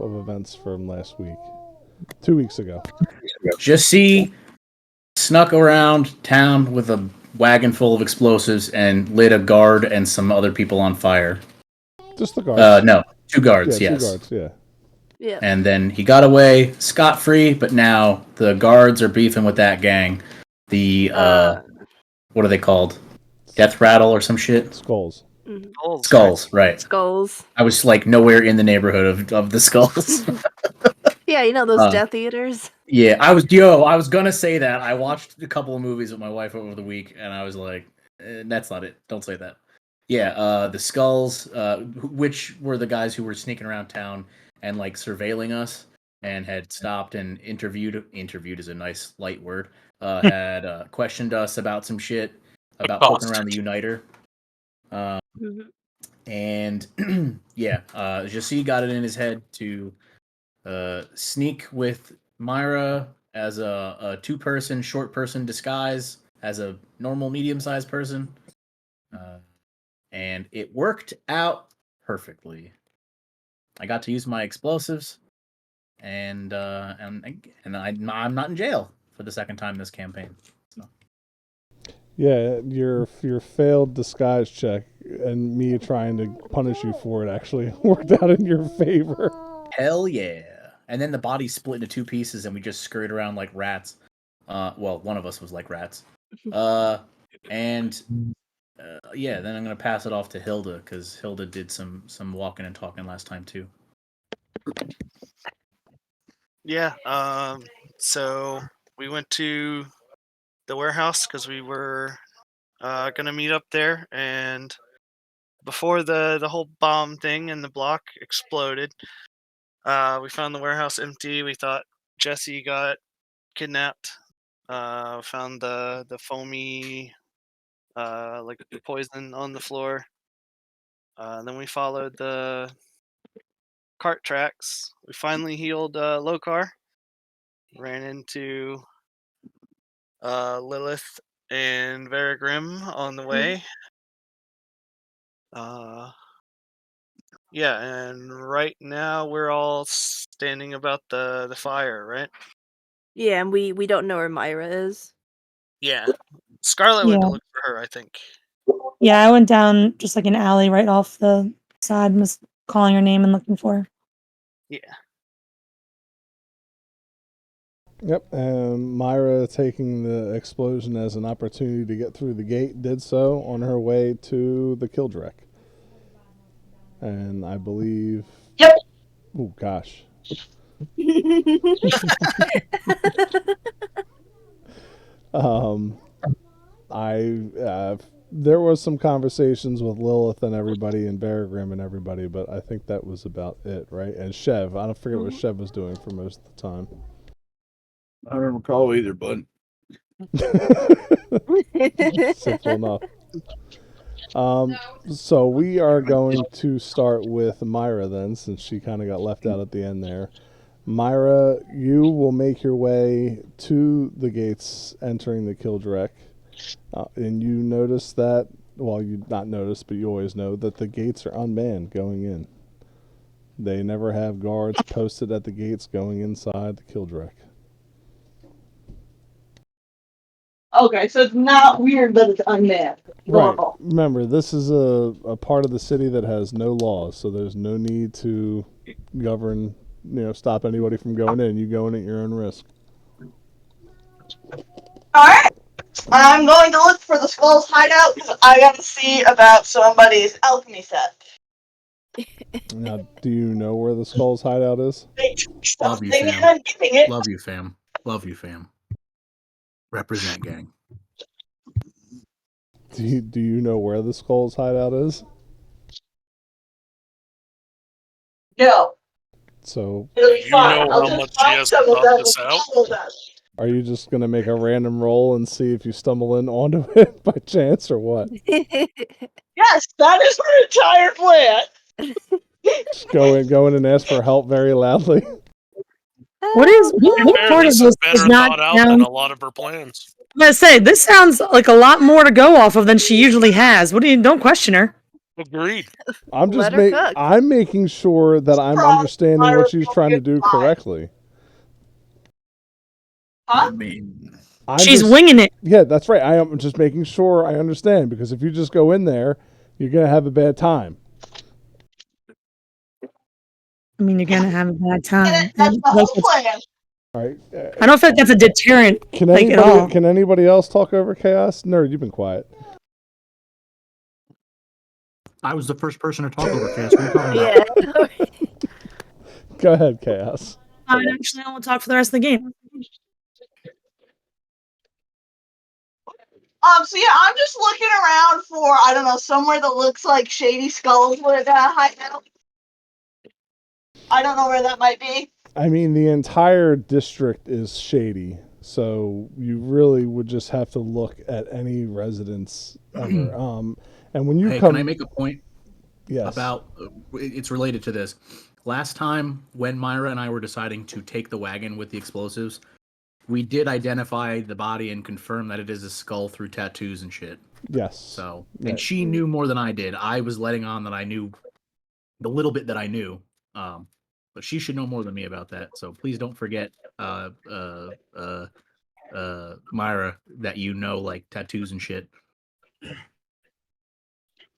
of events from last week, 2 weeks ago. Jesse snuck around town with a wagon full of explosives and lit a guard and some other people on fire. Just the guards. No, 2 guards, yeah, yes. 2 guards, yeah. Yeah. And then he got away scot-free, but now the guards are beefing with that gang. The, what are they called? Death Rattle or some shit? Skulls. Skulls, right. Skulls. I was like nowhere in the neighborhood of the Skulls. Yeah, you know those Death Eaters? Yeah, I was gonna say that. I watched a couple of movies with my wife over the week, and I was like, that's not it. Don't say that. Yeah, the Skulls, which were the guys who were sneaking around town and like surveilling us and had stopped and interviewed is a nice light word, had questioned us about some shit, about poking around the Uniter. And yeah, Jesse got it in his head to sneak with Myra as a 2-person, short person disguise as a normal, medium-sized person. And it worked out perfectly. I got to use my explosives, and I'm not in jail for the second time this campaign. So. Yeah, your failed disguise check and me trying to punish you for it actually worked out in your favor. Hell yeah. And then the body split into 2 pieces and we just scurried around like rats. Well, one of us was like rats. Yeah, then I'm going to pass it off to Hilda because Hilda did some walking and talking last time too. Yeah, so we went to the warehouse because we were going to meet up there, and before the whole bomb thing in the block exploded, we found the warehouse empty. We thought Jesse got kidnapped. Found the foamy like poison on the floor. Then we followed the cart tracks. We finally healed Lokar. Ran into Lilith and Varagrim on the way. Yeah, and right now we're all standing about the fire, right? Yeah, and we don't know where Myra is. Yeah. Scarlet went to look for her, I think. Yeah, I went down just like an alley right off the side and was calling her name and looking for her. Yeah. Yep, and Myra, taking the explosion as an opportunity to get through the gate, did so on her way to the Kildrek. And I believe... Yep. Oh, gosh. There was some conversations with Lilith and everybody and Varagrim and everybody, but I think that was about it, right? And Shev. I don't forget what Shev was doing for most of the time. I don't recall either, bud. Simple enough. So we are going to start with Myra then, since she kind of got left out at the end there. Myra, you will make your way to the gates entering the Kildrek. And you notice that, well, you not notice, but you always know that the gates are unmanned going in. They never have guards posted at the gates going inside the Kildrek. Okay, so it's not weird that it's unmanned. Right. Remember, this is a part of the city that has no laws, so there's no need to govern, stop anybody from going in. You go in at your own risk. Alright. I'm going to look for the Skull's hideout because I gotta see about somebody's alchemy set. Now, do you know where the Skull's hideout is? Love you, fam. Love you, fam. Love you, fam. Represent, gang. Do you know where the Skull's hideout is? No. So, it'll be fine. You know how much she has to thought this out? Are you just going to make a random roll and see if you stumble in onto it by chance or what? Yes, that is our entire plan. Just go in and ask for help very loudly. What part of this is not thought out down? than a lot of her plans. I'm gonna say this sounds like a lot more to go off of than she usually has. Don't question her. Agreed. I'm just Let her cook. I'm making sure that I'm understanding what she's trying to do correctly. I Huh? mean, She's winging it. Yeah, that's right. I am just making sure I understand, because if you just go in there, you're gonna have a bad time. I mean, you're gonna have a bad time. That's the whole plan. All right. I don't feel like that's a deterrent, Can like, at all. anybody else talk over Chaos? Nerd, you've been quiet. I was the first person to talk over Chaos. What are you talking about? Yeah. Go ahead, Chaos. Actually, I won't talk for the rest of the game. So yeah, I'm just looking around for, I don't know, somewhere that looks like Shady Skulls would hide out. I don't know where that might be. I mean, the entire district is shady, so you really would just have to look at any residence ever. And when you Hey, come, can I make a point yes, about? It's related to this. Last time when Myra and I were deciding to take the wagon with the explosives, we did identify the body and confirm that it is a skull through tattoos and shit. yes. So, Yeah. and she knew more than I did. I was letting on that I knew the little bit that I knew. But she should know more than me about that. So please don't forget, Myra, that you know, like, tattoos and shit.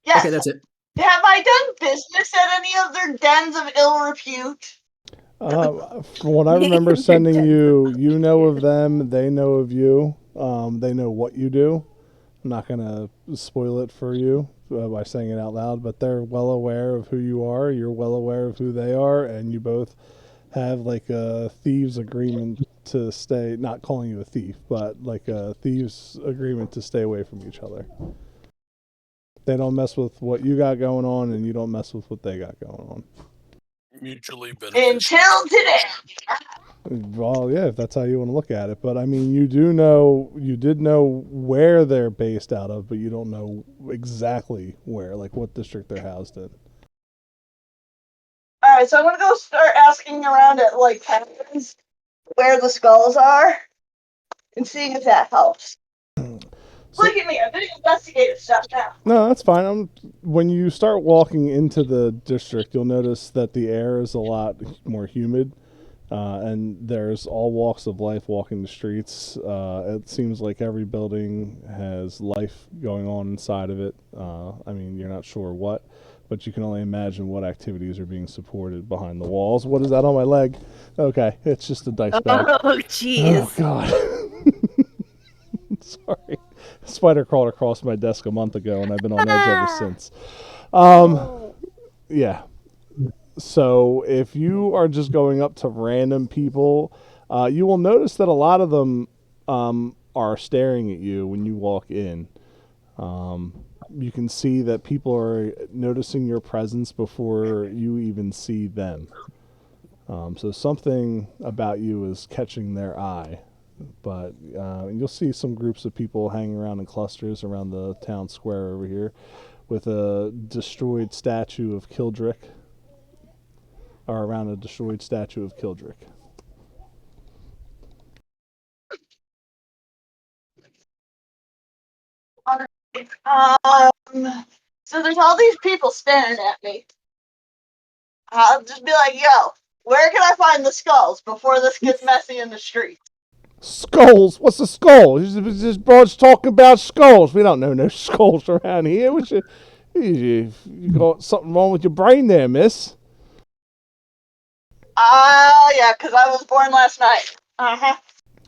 Yes. Okay, that's it. Have I done business at any of their dens of ill repute? From what I remember sending you, you know of them, they know of you. They know what you do. I'm not gonna spoil it for you by saying it out loud, but they're well aware of who you are. You're well aware of who they are, and you both have like a thieves agreement to stay. Not calling you a thief, but like a thieves agreement to stay away from each other. They don't mess with what you got going on, and you don't mess with what they got going on. Mutually beneficial. Until today. Well, yeah, if that's how you want to look at it. But I mean, you did know where they're based out of, but you don't know exactly where, like what district they're housed in. Alright, so I'm gonna go start asking around at, like, taverns where the skulls are and seeing if that helps. Look at me, I'm doing investigative stuff now. No, that's fine. When you start walking into the district, you'll notice that the air is a lot more humid. And there's all walks of life walking the streets. It seems like every building has life going on inside of it. I mean, you're not sure what, but you can only imagine what activities are being supported behind the walls. What is that on my leg? Okay, it's just a dice bag. Oh, jeez. Oh, God. Sorry. Spider crawled across my desk a month ago, and I've been on edge ever since. Yeah. So if you are just going up to random people, you will notice that a lot of them are staring at you when you walk in. You can see that people are noticing your presence before you even see them. So something about you is catching their eye. But you'll see some groups of people hanging around in clusters around the town square over here with a destroyed statue of Kildrick. Or around a destroyed statue of Kildrick. So there's all these people staring at me. I'll just be like, yo, where can I find the skulls before this gets messy in the street? Skulls? What's a skull? This broad's talking about skulls. We don't know no skulls around here. You got something wrong with your brain there, miss. Yeah, because I was born last night. Uh-huh.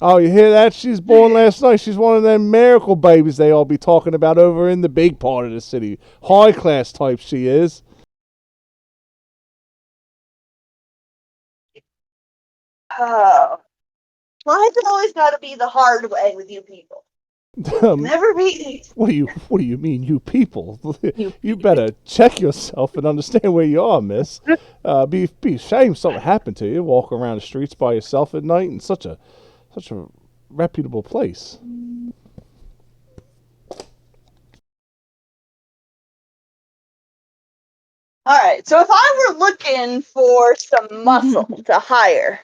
Oh, you hear that? She's born last night. She's one of them miracle babies they all be talking about over in the big part of the city. High class type she is. Oh. Why's it always gotta be the hard way with you people? Never beat me. What do you mean, you people? You better check yourself and understand where you are, miss. Be ashamed something happened to you. Walk around the streets by yourself at night in such a reputable place. Alright, so if I were looking for some muscle to hire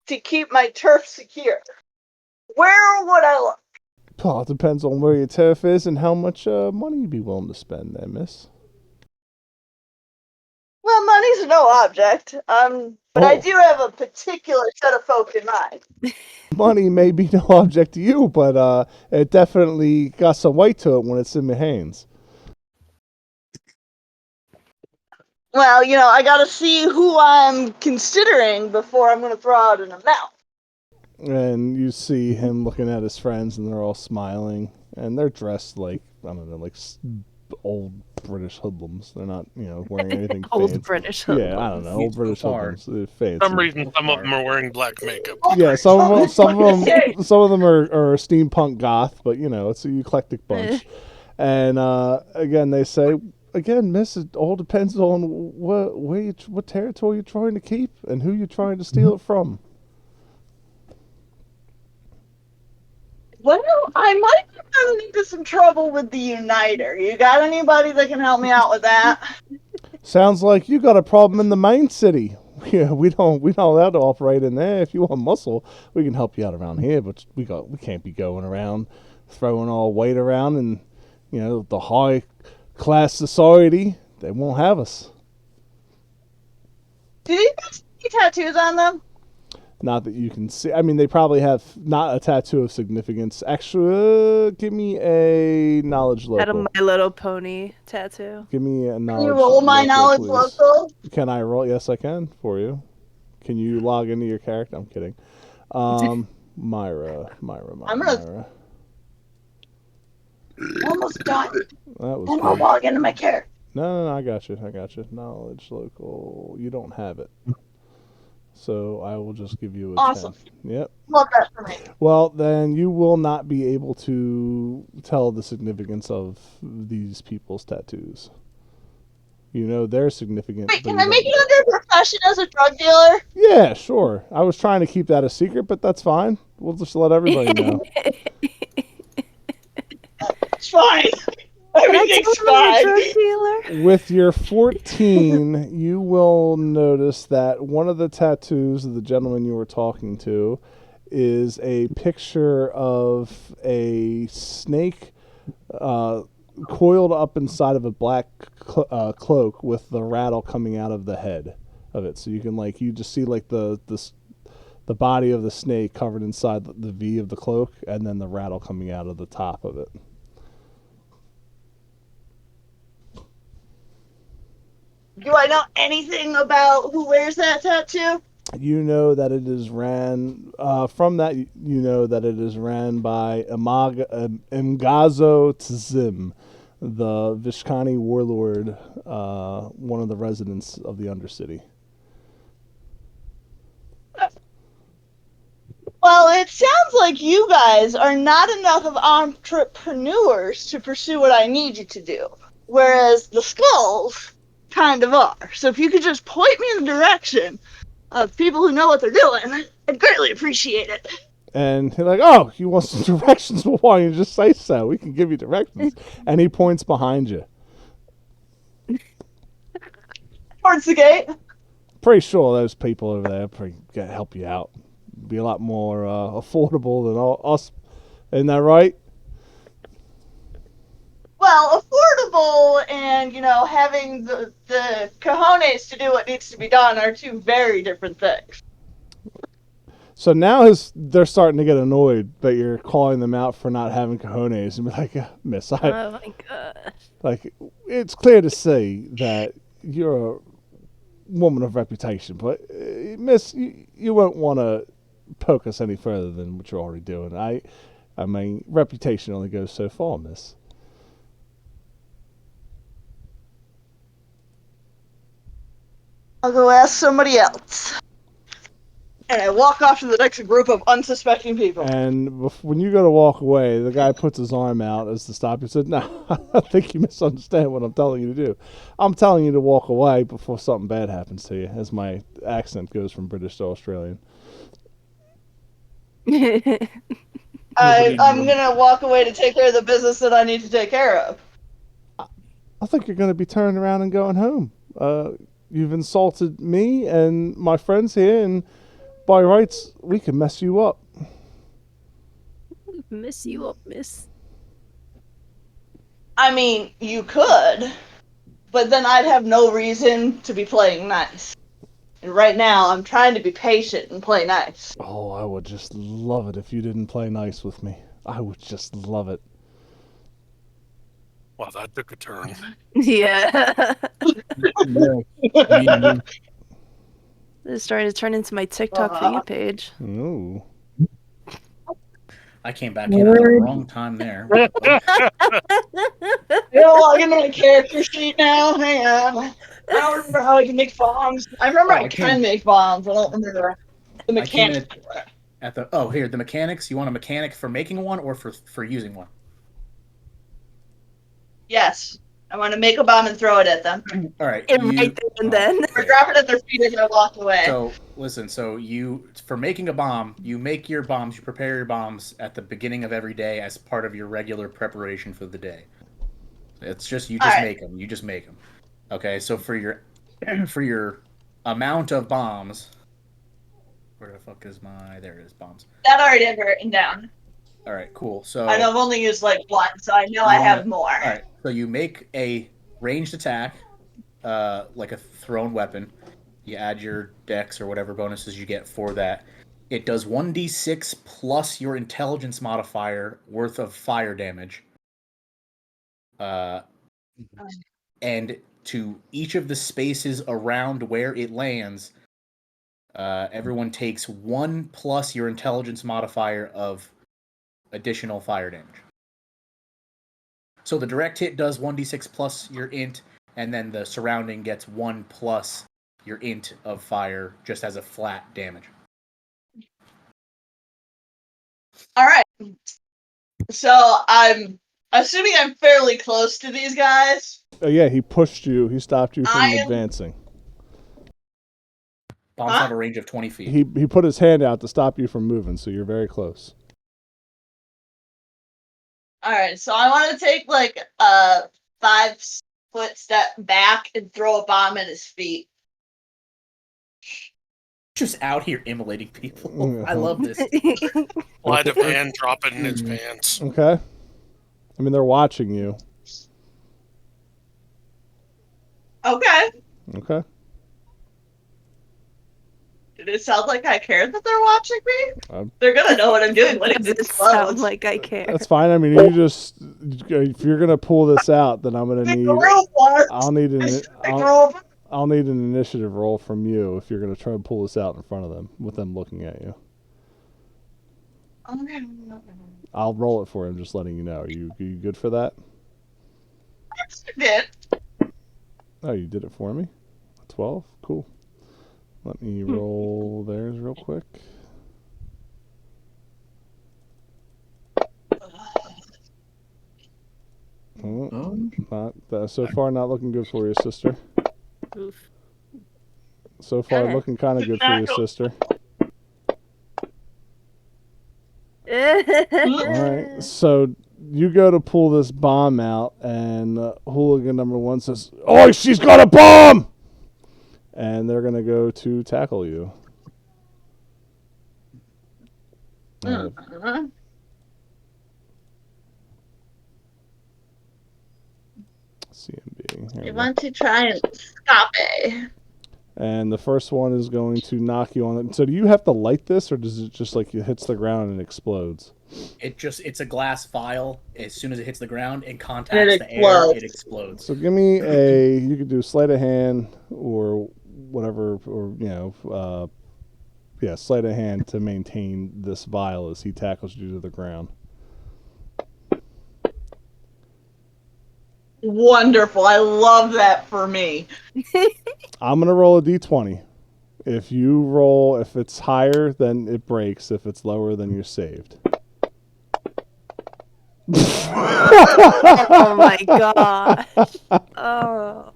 to keep my turf secure, where would I look? Oh, it depends on where your turf is and how much money you'd be willing to spend there, miss. Well, money's no object. But I Oh. do have a particular set of folk in mind. Money may be no object to you, but it definitely got some weight to it when it's in my hands. Well, I gotta see who I'm considering before I'm gonna throw out an amount. And you see him looking at his friends, and they're all smiling, and they're dressed like, I don't know, like old British hoodlums. They're not, wearing anything Old fancy. British Yeah, I don't know, old So British far. hoodlums. They're fancy. For some reason, some of them are wearing black makeup. Yeah, some of them are steampunk goth, but it's an eclectic bunch. And again, they say, again, miss, it all depends on what territory you're trying to keep and who you're trying to steal it from. Well, I might be running into some trouble with the Uniter. You got anybody that can help me out with that? Sounds like you got a problem in the main city. Yeah, we don't allow to operate in there. If you want muscle, we can help you out around here, but we can't be going around throwing all weight around, and the high class society, they won't have us. Do these guys see tattoos on them? Not that you can see. I mean, they probably have not a tattoo of significance. Extra, give me a knowledge Had a local. My Little Pony tattoo. Give me a knowledge. Can you roll my knowledge please. local? Can I roll? Yes, I can for you. Can you log into your character? I'm kidding. Myra. Almost done. That was Then I'll good. log into my character. No, I got you. Knowledge local. You don't have it. So I will just give you a Awesome. 10. Yep. Love that for me. Well, then you will not be able to tell the significance of these people's tattoos. They're significant. Wait, but can you I make don't. it under profession as a drug dealer? Yeah, sure. I was trying to keep that a secret, but that's fine. We'll just let everybody know. It's fine. Everything's fine. Drug dealer. With your 14, you will notice that one of the tattoos of the gentleman you were talking to is a picture of a snake coiled up inside of a black cloak with the rattle coming out of the head of it. So you can you just see the body of the snake covered inside the V of the cloak, and then the rattle coming out of the top of it. Do I know anything about who wears that tattoo? You know that it is ran from that. You know that it is ran by Mgazo Tzim, the Vishkani warlord, one of the residents of the Undercity. Well, it sounds like you guys are not enough of entrepreneurs to pursue what I need you to do, whereas the Skulls kind of are. So if you could just point me in the direction of people who know what they're doing, I'd greatly appreciate it. And he's like, oh, you want some directions? Well, why don't you just say so? We can give you directions. And he points behind you. Towards the gate. Pretty sure those people over there can help you out. Be a lot more affordable than us. Isn't that right? Well, affordable and, having the cojones to do what needs to be done are two very different things. So now they're starting to get annoyed that you're calling them out for not having cojones, and be like, Miss, Oh my gosh. It's clear to see that you're a woman of reputation, but Miss, you won't want to poke us any further than what you're already doing. I mean, reputation only goes so far, Miss. I'll go ask somebody else. And I walk off to the next group of unsuspecting people. And when you go to walk away, the guy puts his arm out as to stop you. Said, no, I think you misunderstand what I'm telling you to do. I'm telling you to walk away before something bad happens to you, as my accent goes from British to Australian. I'm going to walk away to take care of the business that I need to take care of. I think you're going to be turning around and going home. You've insulted me and my friends here, and by rights, we can mess you up. Mess you up, miss. I mean, you could, but then I'd have no reason to be playing nice. And right now, I'm trying to be patient and play nice. Oh, I would just love it if you didn't play nice with me. I would just love it. Wow, that took a turn. Yeah. Yeah. It's starting to turn into my TikTok for you page. Ooh. I came back in at the wrong time there. Log into my character sheet now. Hang on. I don't remember how I can make bombs. I remember I can make bombs. I don't remember the I came mechanics. in at the here the mechanics. You want a mechanic for making one or for using one? Yes. I want to make a bomb and throw it at them. All right. And right there and then. Or drop it at their feet as I walk away. So listen. So for making a bomb, you make your bombs. You prepare your bombs at the beginning of every day as part of your regular preparation for the day. It's just you just make them. You just make them. Okay. So for your amount of bombs, where the fuck is there it is, bombs. That I already have written down. All right, cool. So I've only used like one, so I know I have more. All right, so you make a ranged attack, like a thrown weapon. You add your dex or whatever bonuses you get for that. It does 1d6 plus your intelligence modifier worth of fire damage. And to each of the spaces around where it lands, everyone takes 1 plus your intelligence modifier of additional fire damage. So the direct hit does 1d6 plus your int, and then the surrounding gets 1 plus your int of fire just as a flat damage. All right. So I'm assuming I'm fairly close to these guys. Yeah, he pushed you. He stopped you from advancing. Bombs have a range of 20 feet. He put his hand out to stop you from moving, so you're very close. All right, so I want to take like a 5-foot step back and throw a bomb at his feet. Just out here immolating people. I love this. Sleight of hand, drop it in his pants. Okay. I mean, they're watching you. Okay. Okay. Did it sound like I care that they're watching me? They're gonna know what I'm doing when it gets close. Sound like I care. That's fine. I mean, if you're gonna pull this out, then I'm gonna need. I'll need an initiative roll from you if you're gonna try to pull this out in front of them with them looking at you. Okay. I'll roll it for him. Just letting you know. Are you good for that? Yes, you did. Oh, you did it for me. 12. Cool. Let me roll theirs real quick. So far, not looking good for you, sister. Oof. So far, looking kind of good for you, sister. All right, so you go to pull this bomb out, and hooligan number 1 says, "Oh, she's got a bomb!" And they're going to go to tackle you. CMB. You want to try and stop it. And the first one is going to knock you on it. So do you have to light this, or does it just like it hits the ground and explodes? It's a glass vial. As soon as it hits the ground and contacts the air, it explodes. So give me you could do sleight of hand or whatever, or sleight of hand to maintain this vial as he tackles you to the ground. Wonderful. I love that for me. I'm going to roll a d20. If it's higher, then it breaks. If it's lower, then you're saved. Oh my god. Oh.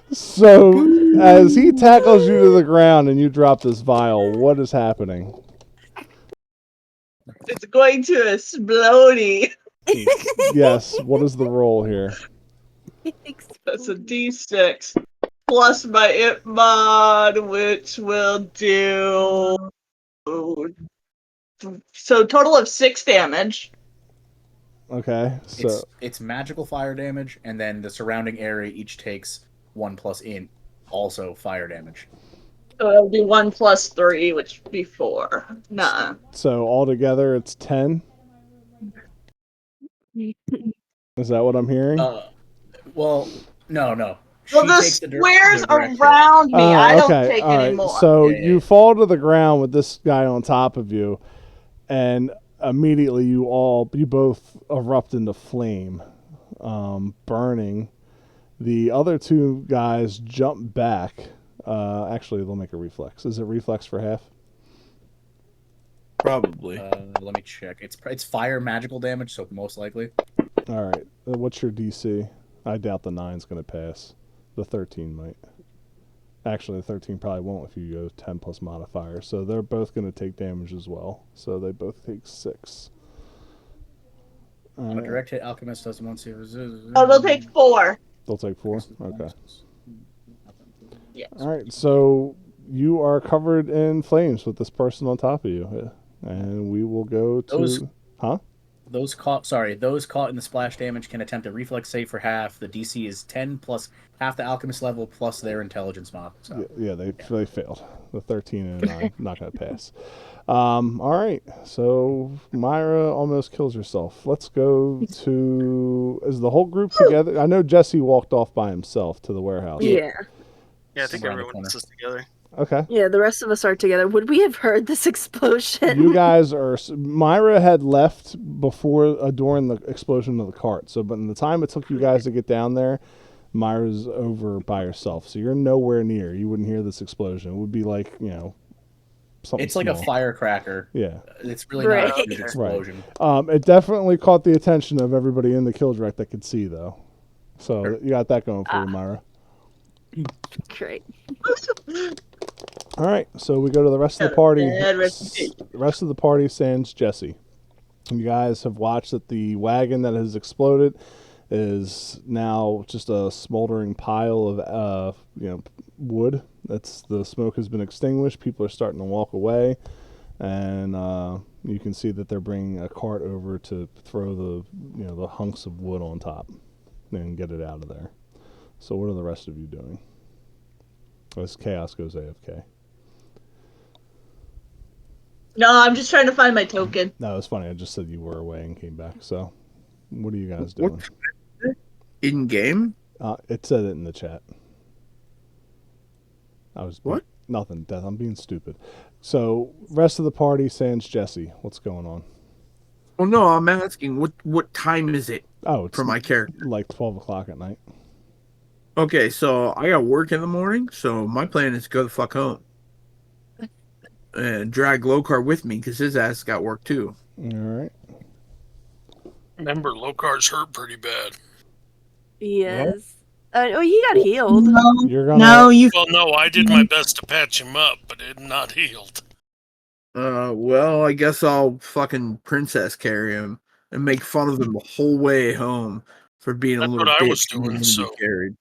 So, as he tackles you to the ground and you drop this vial, what is happening? It's going to explode. Yes, what is the roll here? That's a d6 plus my int mod, which will do so total of 6 damage. Okay, so It's magical fire damage, and then the surrounding area each takes 1 + int, also fire damage. So it'll be 1 + 3, which would be 4. Nah. so altogether it's 10. Is that what I'm hearing? Well, no. Well, She the takes the squares direct hit. around me, I don't Okay, take all any right. more. So Yeah, you yeah. fall to the ground with this guy on top of you, and immediately you both erupt into flame, burning. The other two guys jump back. Actually, they'll make a reflex. Is it reflex for half? Probably. Let me check. It's fire magical damage, so most likely. All right. What's your DC? I doubt the 9's going to pass. The 13 might. Actually, the 13 probably won't if you go 10 plus modifier. So they're both going to take damage as well. So they both take 6. On a direct hit, alchemist does 1 Oh, they'll take 4. They'll take 4? Okay. Yes. All right. So you are covered in flames with this person on top of you. And we will go to... Those caught in the splash damage can attempt a reflex save for half. The DC is 10 plus half the alchemist level plus their intelligence mod. So. Yeah, they failed. The 13 and 9 not going to pass. All right. So Myra almost kills herself. Let's go to... Is the whole group together? I know Jesse walked off by himself to the warehouse. Yeah. Yeah, I think Around the everyone corner. is together. Okay. Yeah, the rest of us are together. Would we have heard this explosion? You guys are... Myra had left before during the explosion of the cart. So, but in the time it took you guys to get down there, Myra's over by herself. So you're nowhere near. You wouldn't hear this explosion. It would be like, something It's like small. a firecracker. Yeah. It's really not a Right. huge explosion. It definitely caught the attention of everybody in the kill direct that could see, though. So you got that going for you, Myra. Great. All right, so we go to the rest of the party. Bad reputation. The rest of the party sans Jesse. You guys have watched that the wagon that has exploded is now just a smoldering pile of wood. The smoke has been extinguished. People are starting to walk away, and you can see that they're bringing a cart over to throw the hunks of wood on top and get it out of there. So what are the rest of you doing? As Chaos goes AFK. No, I'm just trying to find my token. No, it's funny. I just said you were away and came back. So what are you guys doing? In game? It said it in the chat. What? Nothing, Death. I'm being stupid. So rest of the party sans Jesse. What's going on? Well, no, I'm asking what time is it Oh, it's for my character? like 12 o'clock at night. Okay, so I got work in the morning, so my plan is to go the fuck home. And drag Lokar with me because his ass got work too. All right. Remember, Lokar's hurt pretty bad. Yes. He got healed. You're gonna. No, you. Well, no, I did my best to patch him up, but it not healed. Well, I guess I'll fucking princess carry him and make fun of him the whole way home for being That's a little what I bitch was and doing, having to so- be carried.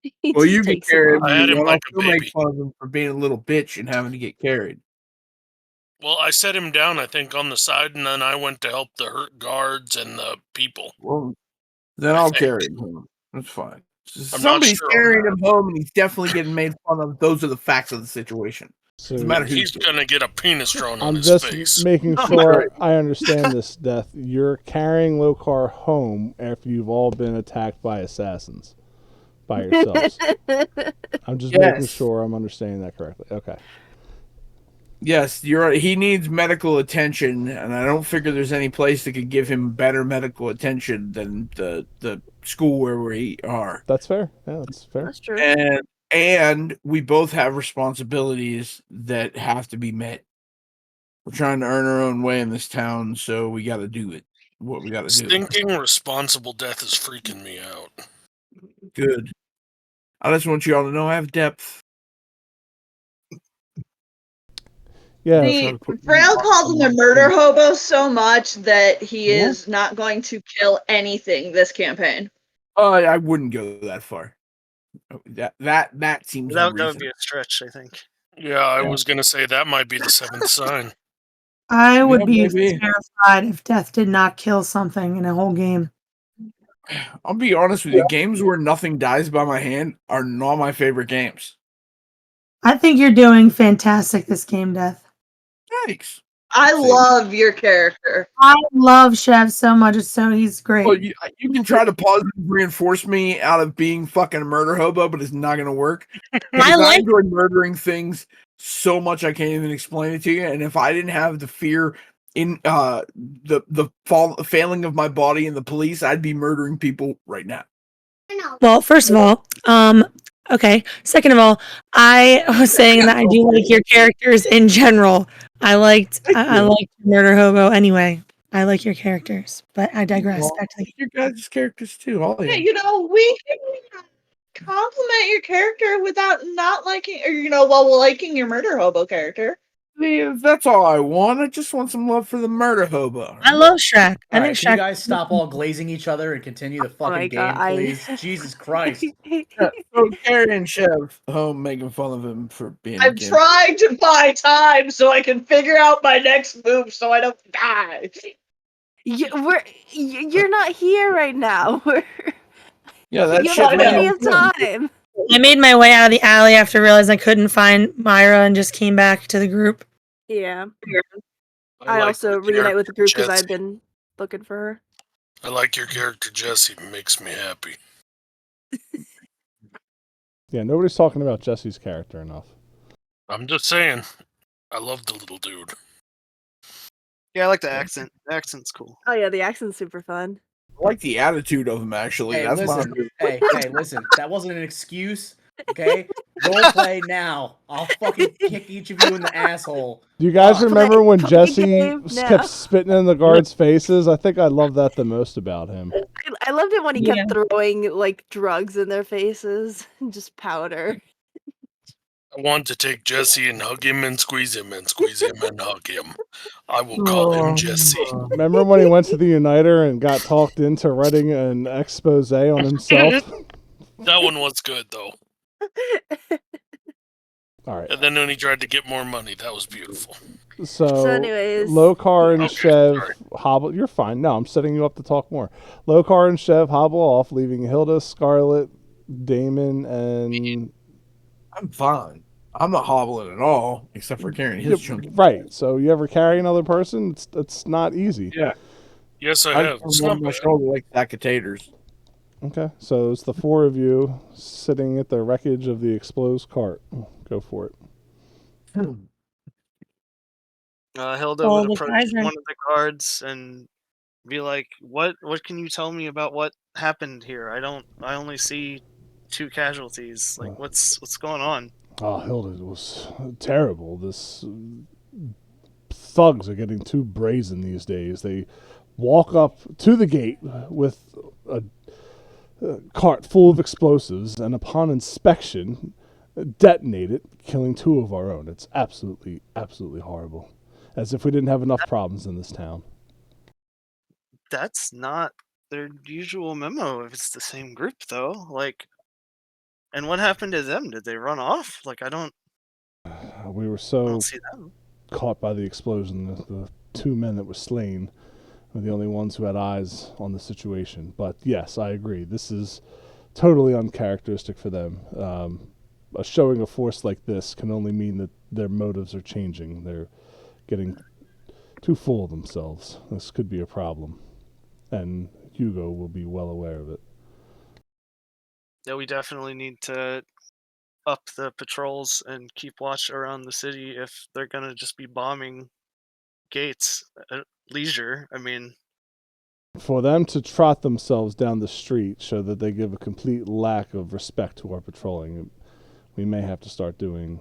He Well, just you can takes him carry him. off. I had him and like I'll a still make baby. fun of him for being a little bitch and having to get carried. Well, I set him down, I think, on the side, and then I went to help the hurt guards and the people. Well, then I'll carry him home. That's fine. not Somebody's sure on carrying that. him home, and he's definitely getting made fun of. Those are the facts of the situation. So Doesn't matter who. He's gonna get a penis thrown on I'm his just face. making Oh, sure right. I understand this, Death. You're carrying Lokar home after you've all been attacked by assassins by yourselves. I'm just making Yes. sure I'm understanding that correctly. Okay. Yes, you're right. He needs medical attention, and I don't figure there's any place that could give him better medical attention than the school where we are. That's fair. Yeah, that's fair. That's true. And we both have responsibilities that have to be met. We're trying to earn our own way in this town, so we got to do it. What we got to do. Stinking responsible death is freaking me out. Good. I just want you all to know I have depth. Yeah. The Frail calls him a murder hobo so much that he is not going to kill anything this campaign. I wouldn't go that far. That seems That would unreasonable. be a stretch, I think. Yeah, I was gonna say that might be the seventh sign. I would be maybe. terrified if death did not kill something in a whole game. I'll be honest with you. Games where nothing dies by my hand are not my favorite games. I think you're doing fantastic this game, Death. Thanks. I love your character. I love Chev so much. He's great. Well, you can try to positively reinforce me out of being fucking a murder hobo, but it's not going to work. I enjoy murdering things so much I can't even explain it to you. And if I didn't have the fear in failing of my body and the police, I'd be murdering people right now. Well, first of all, okay. Second of all, I was saying that I do like your characters in general. I liked Murder Hobo anyway. I like your characters, but I digress. Well, Back to the your guys' characters too. All Yeah, we can compliment your character without not liking, or while liking your murder hobo character. That's all I want. I just want some love for the murder hobo. I love Shrek. I All think right, can Shrek. you guys stop all glazing each other and continue the fucking game, please? Jesus Christ. So Carrie and Chev home making fun of him for being a I'm kid. trying to buy time so I can figure out my next move so I don't die. You're not here right now. Yeah, that's You shit. have plenty of time. I made my way out of the alley after realizing I couldn't find Myra and just came back to the group. Yeah. I I like also your reunite with the group because Jesse. I've been looking for her. I like your character, Jesse. Makes me happy. Yeah, nobody's talking about Jesse's character enough. I'm just saying. I love the little dude. Yeah, I like the accent. The accent's cool. Oh yeah, the accent's super fun. I like the attitude of him, actually. Hey, That's listen. why Hey, listen. That wasn't an excuse, okay? Roleplay now. I'll fucking kick each of you in the asshole. Do you guys remember when Play Jesse game now. kept spitting in the guards' faces? I think I love that the most about him. I loved it when he kept throwing like drugs in their faces, just powder. I want to take Jesse and hug him and squeeze him and squeeze him and hug him. I will call him Jesse. Remember when he went to the Uniter and got talked into writing an expose on himself? That one was good, though. All right. And then when he tried to get more money, that was beautiful. So anyways, Lokar and Okay, Chev sorry. hobble. You're fine. No, I'm setting you up to talk more. Lokar and Chev hobble off, leaving Hilda, Scarlet, Damon, and I'm fine. I'm not hobbling at all, except for carrying his chunky. right. So you ever carry another person? It's not easy. Yeah. Yes, I I have. It's just not on my bad. shoulder like a sack of taters. Okay, so it's the four of you sitting at the wreckage of the exposed cart. Go for it. Hilda Oh, would the approach guys are- one of the guards and be like, "What can you tell me about what happened here? I only see 2 casualties. Like, what's going on?" Oh, Hilda, it was terrible. This thugs are getting too brazen these days. They walk up to the gate with a cart full of explosives, and upon inspection, detonate it, killing 2 of our own. It's absolutely, absolutely horrible. As if we didn't have enough problems in this town. That's not their usual memo if it's the same group, though. Like, and what happened to them? Did they run off? Like, I don't We were so see them. caught by the explosion. The 2 men that were slain were the only ones who had eyes on the situation. But yes, I agree. This is totally uncharacteristic for them. A showing of force like this can only mean that their motives are changing. They're getting too full of themselves. This could be a problem. And Hugo will be well aware of it. Yeah, we definitely need to up the patrols and keep watch around the city if they're gonna just be bombing gates at leisure. I mean, For them to trot themselves down the street show that they give a complete lack of respect to our patrolling. We may have to start doing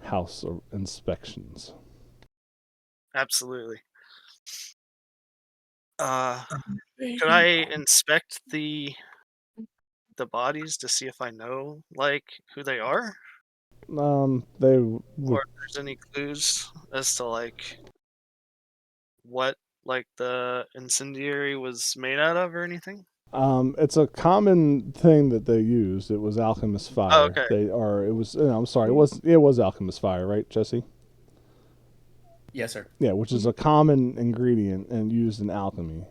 house inspections. absolutely. Could I inspect the bodies to see if I know like who they are, They would, or if there's any clues as to like what like the incendiary was made out of or anything? it's a common thing that they used. It was alchemist fire. Oh, okay. It was. I'm sorry. It was alchemist fire, right, Jesse? Yes, sir. Yeah, which is a common ingredient and used in alchemy.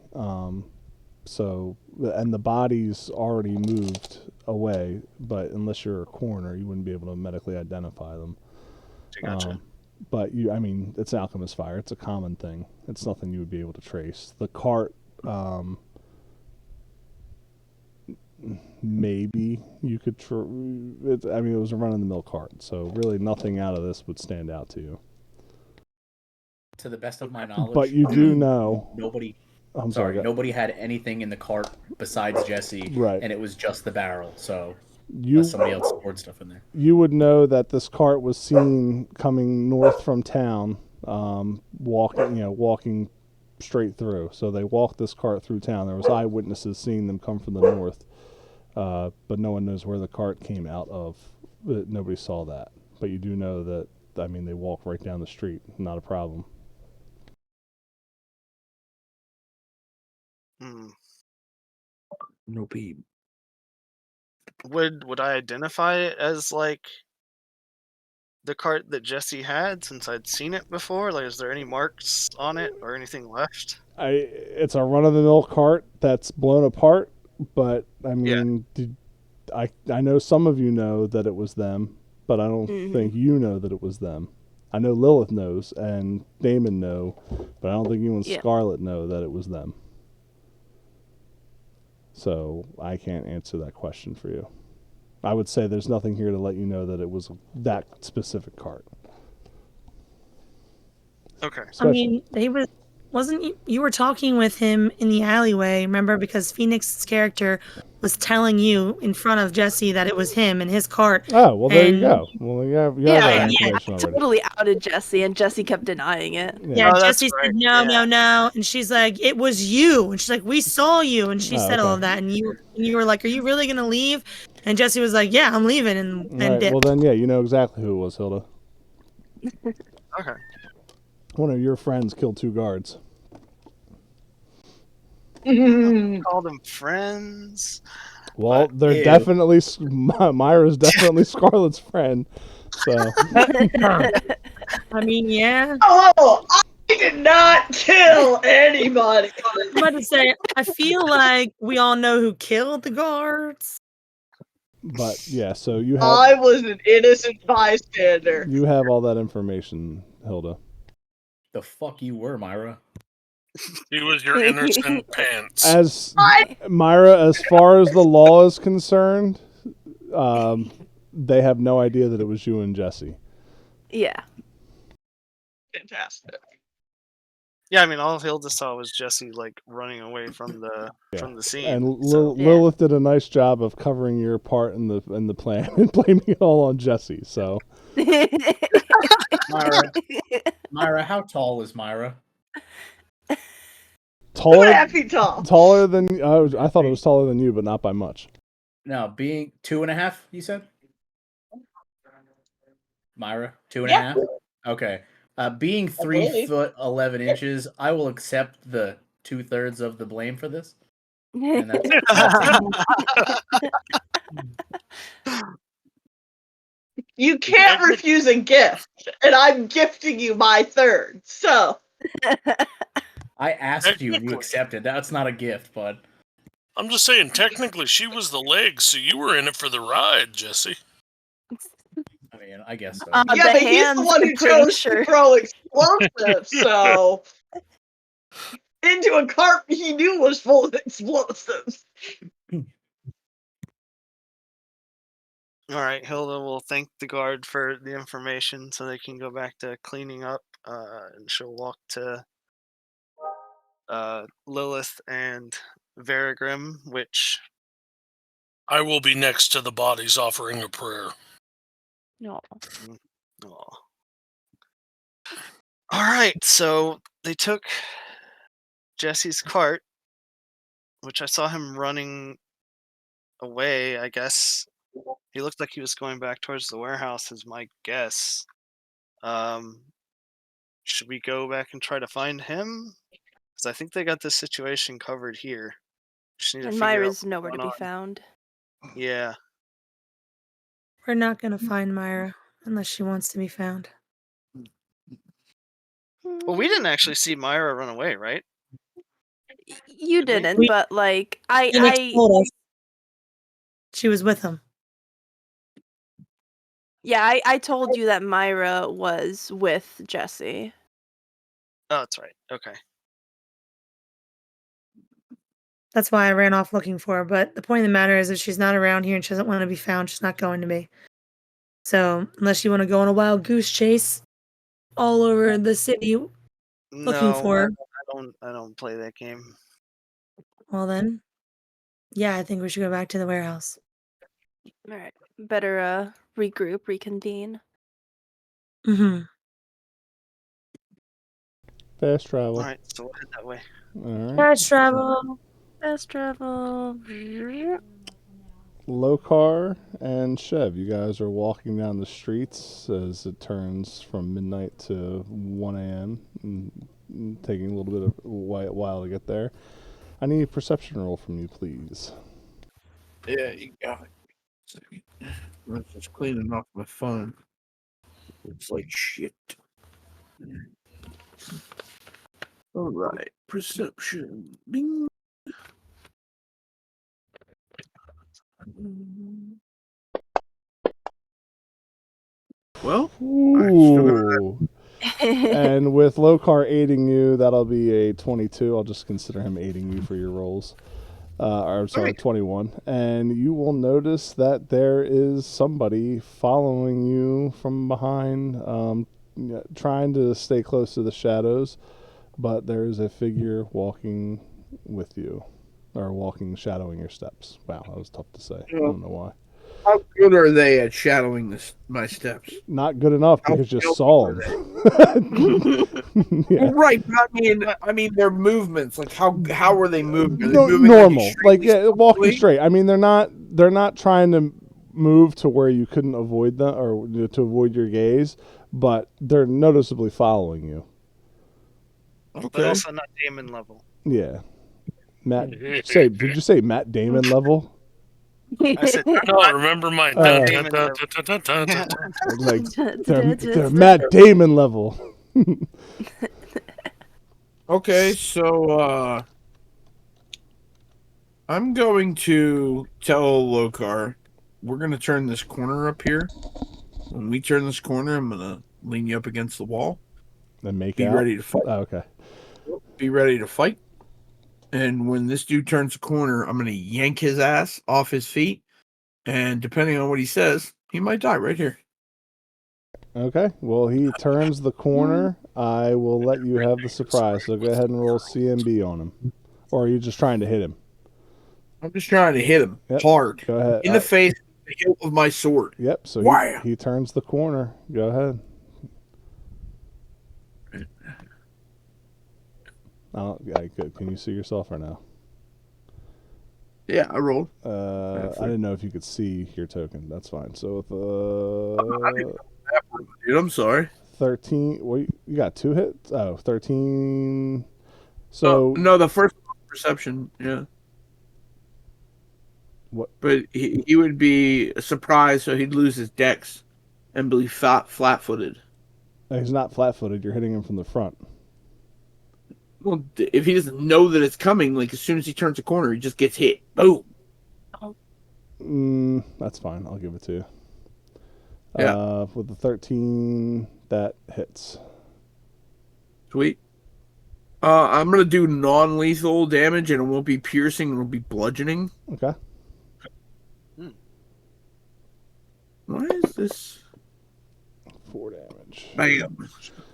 So, and the body's already moved away, but unless you're a coroner, you wouldn't be able to medically identify them. Gotcha. But I mean, it's alchemist fire. It's a common thing. It's nothing you would be able to trace. The cart, maybe you could. I mean, it was a run-of-the-mill cart, so really nothing out of this would stand out to you. To the best of my knowledge, But you do know. Nobody. I'm sorry. Nobody had anything in the cart besides Jesse, Right. and it was just the barrel. So You, somebody else stored stuff in there. You would know that this cart was seen coming north from town, walking straight through. So they walked this cart through town. There was eyewitnesses seeing them come from the north, but no one knows where the cart came out of. Nobody saw that. But you do know that, I mean, they walk right down the street. Not a problem. No peep. Would I identify it as like the cart that Jesse had since I'd seen it before? Like, is there any marks on it or anything left? It's a run-of-the-mill cart that's blown apart, but I mean, I know some of you know that it was them, but I don't think you know that it was them. I know Lilith knows and Damon know, but I don't think you and Scarlet know that it was them. So I can't answer that question for you. I would say there's nothing here to let you know that it was that specific cart. Okay. I mean, wasn't you were talking with him in the alleyway, remember? Because Phoenix's character was telling you in front of Jesse that it was him and his cart. Oh, well, there you go. Well, you have that information I already. totally outed Jesse, and Jesse kept denying it. Yeah, Jesse said no, and she's like, it was you, and she's like, we saw you, and she said all of that, and you were like, are you really gonna leave? And Jesse was like, yeah, I'm leaving, and dipped. Well, then, you know exactly who it was, Hilda. Okay. One of your friends killed 2 guards. Call them friends. Well, they're definitely Myra's definitely Scarlett's friend. So I mean, yeah. Oh, I did not kill anybody. I'm about to say, I feel like we all know who killed the guards. But yeah, so you have. I was an innocent bystander. You have all that information, Hilda. The fuck you were, Myra. He was your innocent pants. As Myra, as far as the law is concerned, they have no idea that it was you and Jesse. Yeah. Fantastic. Yeah, I mean, all Hilda saw was Jesse like running away from the scene. And Lilith did a nice job of covering your part in the plan and blaming it all on Jesse. So, Myra, how tall is Myra? Taller than I thought it was taller than you, but not by much. No, being 2.5, you said? Myra, 2.5? Okay. Being 3 foot 11 inches, I will accept the 2/3 of the blame for this. And that's You can't refuse a gift, and I'm gifting you my third. So I asked you, and you accepted. That's not a gift, bud. I'm just saying, technically, she was the legs, so you were in it for the ride, Jesse. I mean, I guess so. yeah, but he's the one who chose to throw explosives, so into a cart he knew was full of explosives. All right, Hilda will thank the guard for the information so they can go back to cleaning up, and she'll walk to Lilith and Varigrim, which I will be next to the bodies offering a prayer. No. All right, so they took Jesse's cart, which I saw him running away, I guess. He looked like he was going back towards the warehouse, is my guess. Should we go back and try to find him? Because I think they got this situation covered here. Just need to And figure out Myra's what's nowhere to going be on. found. Yeah. We're not going to find Myra unless she wants to be found. Well, we didn't actually see Myra run away, right? You Did we? didn't, but like Phoenix told us she was with him. Yeah, I told you that Myra was with Jesse. Oh, that's right. Okay. That's why I ran off looking for her. But the point of the matter is, if she's not around here and she doesn't want to be found, she's not going to be. So unless you want to go on a wild goose chase all over the city looking No, for her, I don't play that game. well then, yeah, I think we should go back to the warehouse. All right, better regroup, reconvene. Mm-hmm. Fast travel. All right, so we'll head that way. All right. Fast travel. Fast travel. Lokar and Chev, you guys are walking down the streets as it turns from midnight to 1 a.m. and taking a little bit of while to get there. I need a perception roll from you, please. Yeah, you got it. I'm just cleaning off my phone. Looks like shit. All right, perception. Bing. Well, Ooh. And with Lokar aiding you, that'll be a 22. I'll just consider him aiding you for your rolls. Or sorry, 21. And you will notice that there is somebody following you from behind, trying to stay close to the shadows, but there is a figure walking with you, or shadowing your steps. Wow, that was tough to say. I don't know why. How good are they at shadowing my steps? Not good enough because you saw them. Yeah. Right, but I mean their movements. Like how are they moving? Are they No, moving normal, like walking straight. I mean, they're not trying to move to where you couldn't avoid them or to avoid your gaze, but they're noticeably following you. Okay. But also not Damon level. Yeah, did you say Matt Damon level? I said, no, remember mine. Like they're Matt Damon level. Okay, so I'm going to tell Lokar we're gonna turn this corner up here. When we turn this corner, I'm gonna lean you up against the wall. And be ready to fight. Oh, okay. Be ready to fight. And when this dude turns the corner, I'm gonna yank his ass off his feet. And depending on what he says, he might die right here. Okay. Well, he turns the corner. I will let you have the surprise. So go ahead and roll CMB on him. Or are you just trying to hit him? I'm just trying to hit him hard. Go ahead. In the face, the hilt of my sword. Yep. So he turns the corner. Go ahead. Good. Can you see yourself or no? Yeah, I rolled. I didn't know if you could see your token. That's fine. So with dude, I'm sorry. 13. Well, you got 2 hits. Oh, 13. So no, the first perception. Yeah. What? But he would be surprised, so he'd lose his dex and be flat-footed. He's not flat-footed. You're hitting him from the front. Well, if he doesn't know that it's coming, like as soon as he turns the corner, he just gets hit. Boom. That's fine. I'll give it to you. Yeah. With the 13, that hits. Sweet. I'm gonna do non-lethal damage, and it won't be piercing. It'll be bludgeoning. Okay. Why is this? 4 damage. Bam.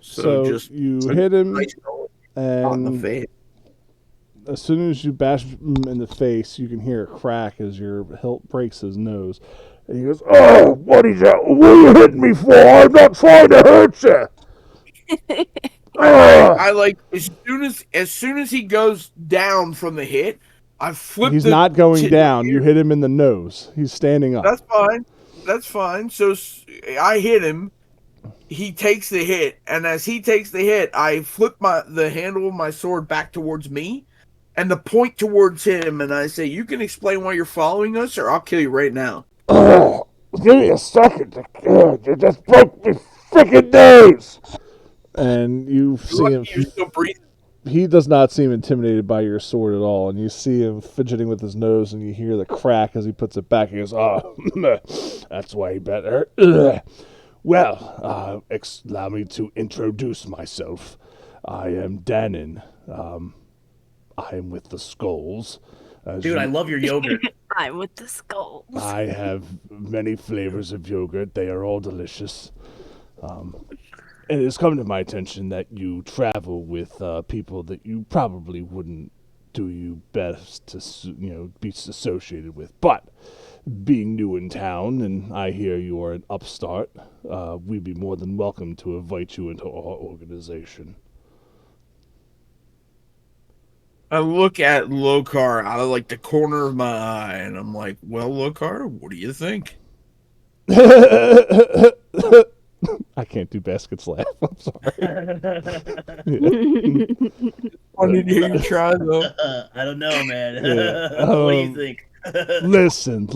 So just you hit him, on the and face. as soon as you bash him in the face, you can hear a crack as your hilt breaks his nose. And he goes, "Oh, what is that? What are you hitting me for? I'm not trying to hurt you." I like as soon as he goes down from the hit, I flip. He's not going down. You hit him in the nose. He's standing up. That's fine. That's fine. So I hit him. He takes the hit, and as he takes the hit, I flip the handle of my sword back towards me, and the point towards him, and I say, "You can explain why you're following us, or I'll kill you right now." Give me a second. You just broke my freaking nose. And you see him. You're still breathing. He does not seem intimidated by your sword at all, and you see him fidgeting with his nose, and you hear the crack as he puts it back. He goes, "Oh, that's way better." Well, allow me to introduce myself. I am Danon. I am with the Skulls. Dude, I love your yogurt. I'm with the skulls. I have many flavors of yogurt. They are all delicious. It has come to my attention that you travel with people that you probably wouldn't do you best to be associated with. But being new in town, and I hear you are an upstart, we'd be more than welcome to invite you into our organization. I look at Lokar out of like the corner of my eye, and I'm like, "Well, Lokar, what do you think?" I can't do Basket's laugh. I'm sorry. Wanted to hear you try though. I don't know, man. Yeah. What do you think? Listen.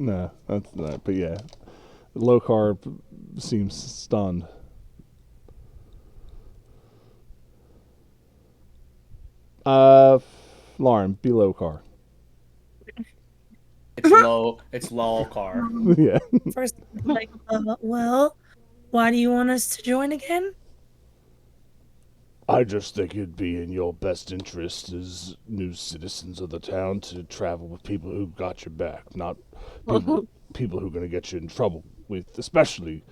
No, that's not. But yeah, Lokar seems stunned. Lauren, be Lokar. It's low car. Yeah. First, like, well, why do you want us to join again? I just think it'd be in your best interest as new citizens of the town to travel with people who got your back, not people who are going to get you in trouble with, especially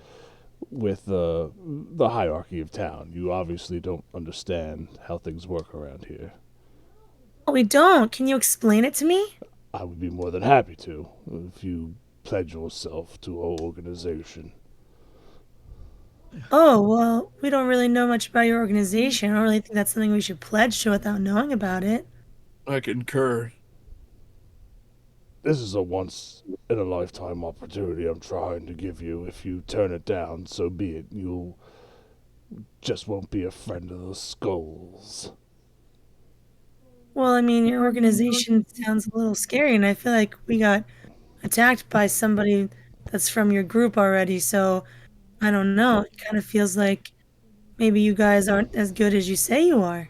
with the hierarchy of town. You obviously don't understand how things work around here. Oh, we don't. Can you explain it to me? I would be more than happy to if you pledge yourself to our organization. Oh, well, we don't really know much about your organization. I don't really think that's something we should pledge to without knowing about it. I concur. This is a once-in-a-lifetime opportunity I'm trying to give you. If you turn it down, so be it. You just won't be a friend of the Skulls. Well, I mean, your organization sounds a little scary, and I feel like we got attacked by somebody that's from your group already, so I don't know. It kind of feels like maybe you guys aren't as good as you say you are.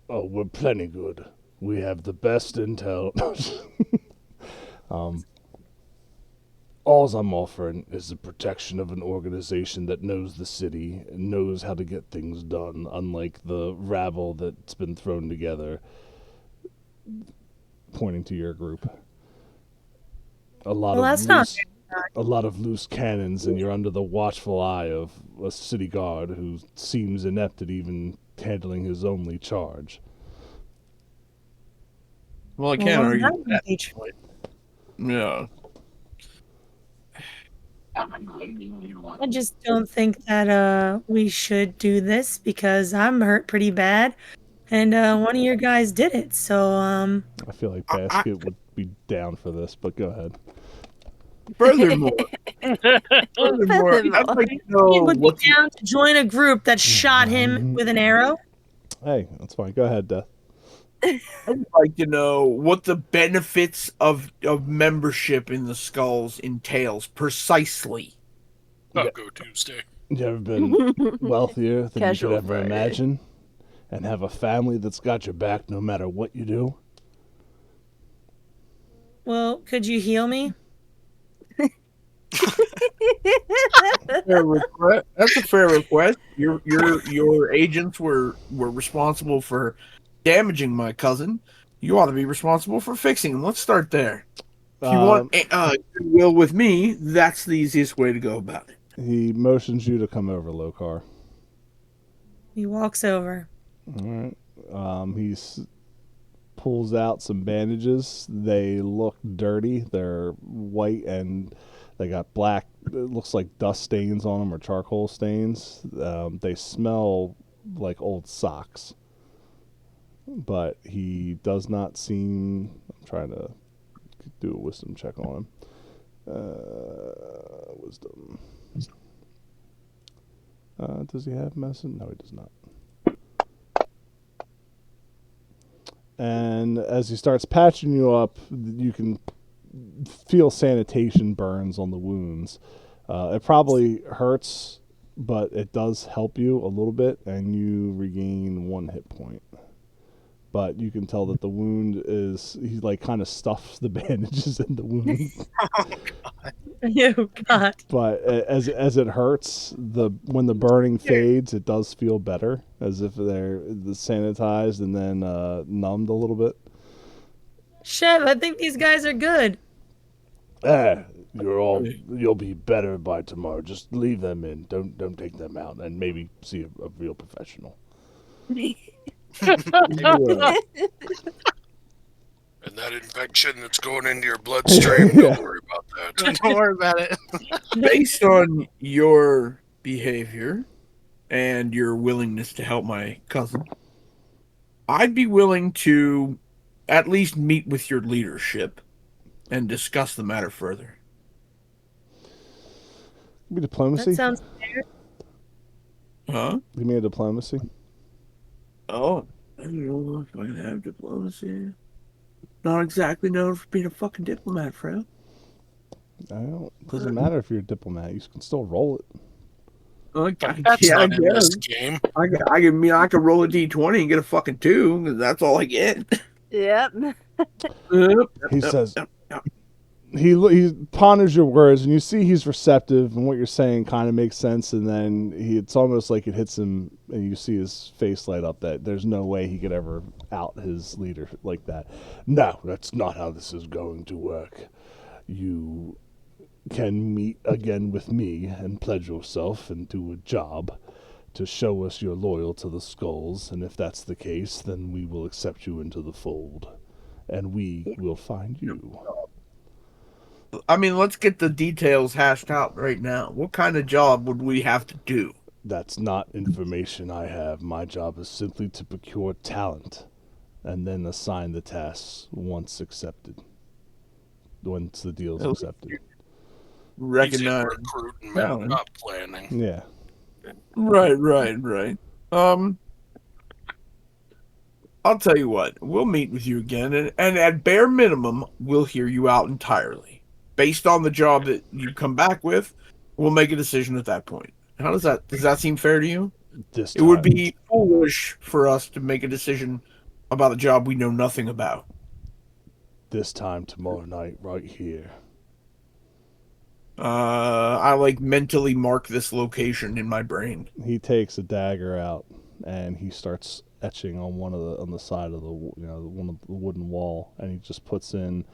Oh, we're plenty good. We have the best intel. All I'm offering is the protection of an organization that knows the city and knows how to get things done, unlike the rabble that's been thrown together, pointing to your group. A lot of loose cannons, and you're under the watchful eye of a city guard who seems inept at even handling his only charge. Well, I can't argue Well, with that point. Yeah. I just don't think that we should do this because I'm hurt pretty bad, and one of your guys did it. So I feel like Basket would be down for this, but go ahead. Furthermore, I'd like to know he would be what's down to join a group that shot him with an arrow. Hey, that's fine. Go ahead, Death. I'd like to know what the benefits of membership in the Skulls entails precisely. Taco Tuesday. You ever been wealthier than Casual you could ever Friday. imagine? And have a family that's got your back no matter what you do? Well, could you heal me? Fair request. That's a fair request. Your agents were responsible for damaging my cousin. You ought to be responsible for fixing him. Let's start there. If you want goodwill with me, that's the easiest way to go about it. He motions you to come over, Lokar. He walks over. All right. He pulls out some bandages. They look dirty. They're white and they got black. It looks like dust stains on them or charcoal stains. They smell like old socks. But he does not seem. I'm trying to do a wisdom check on him. Wisdom. Does he have medicine? No, he does not. And as he starts patching you up, you can feel sanitation burns on the wounds. It probably hurts but it does help you a little bit, and you regain 1 hit point. But you can tell that the wound is, he like kind of stuffs the bandages in the wound. Oh God. But as it hurts, when the burning fades, it does feel better, as if they're sanitized and then numbed a little bit. Chev, I think these guys are good. You'll be better by tomorrow. Just leave them in. Don't take them out, and maybe see a real professional. And that infection that's going into your bloodstream, don't worry about that. Don't worry about it. Based on your behavior and your willingness to help my cousin, I'd be willing to at least meet with your leadership and discuss the matter further. Give me diplomacy. That sounds fair. Huh? Give me a diplomacy. Oh, I don't know if I can have diplomacy. Not exactly known for being a fucking diplomat, Fred. Doesn't matter if you're a diplomat. You can still roll it. That's not in this game. I can roll a d20 and get a fucking 2, because that's all I get. Yep. He says, he ponders your words, and you see he's receptive, and what you're saying kind of makes sense, and then it's almost like it hits him, and you see his face light up that there's no way he could ever out his leader like that. No, that's not how this is going to work. You can meet again with me and pledge yourself and do a job to show us you're loyal to the Skulls, and if that's the case, then we will accept you into the fold, and we will find you. I mean, let's get the details hashed out right now. What kind of job would we have to do? That's not information I have. My job is simply to procure talent and then assign the tasks once accepted. Once the deal is accepted. Recognize recruiting, not planning. Yeah. Right. I'll tell you what. We'll meet with you again, and at bare minimum, we'll hear you out entirely. Based on the job that you come back with, we'll make a decision at that point. Does that seem fair to you? It would be foolish for us to make a decision about a job we know nothing about. This time tomorrow night, right here. I mentally mark this location in my brain. He takes a dagger out and he starts etching on the side of the one of the wooden wall, and he just puts in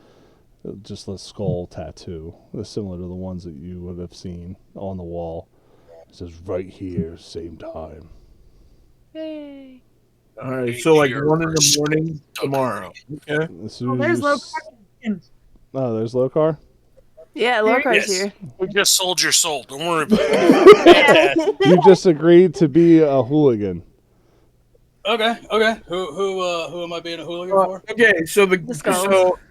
just a skull tattoo, similar to the ones that you would have seen on the wall. It says right here, same time. Yay. All right, so 1 in the morning tomorrow. Okay. As soon There's as there's Lokar. Yeah, Lokar's here. We just sold your soul. Don't worry about it. You just agreed to be a hooligan. Okay. Who am I being a hooligan for? Okay, so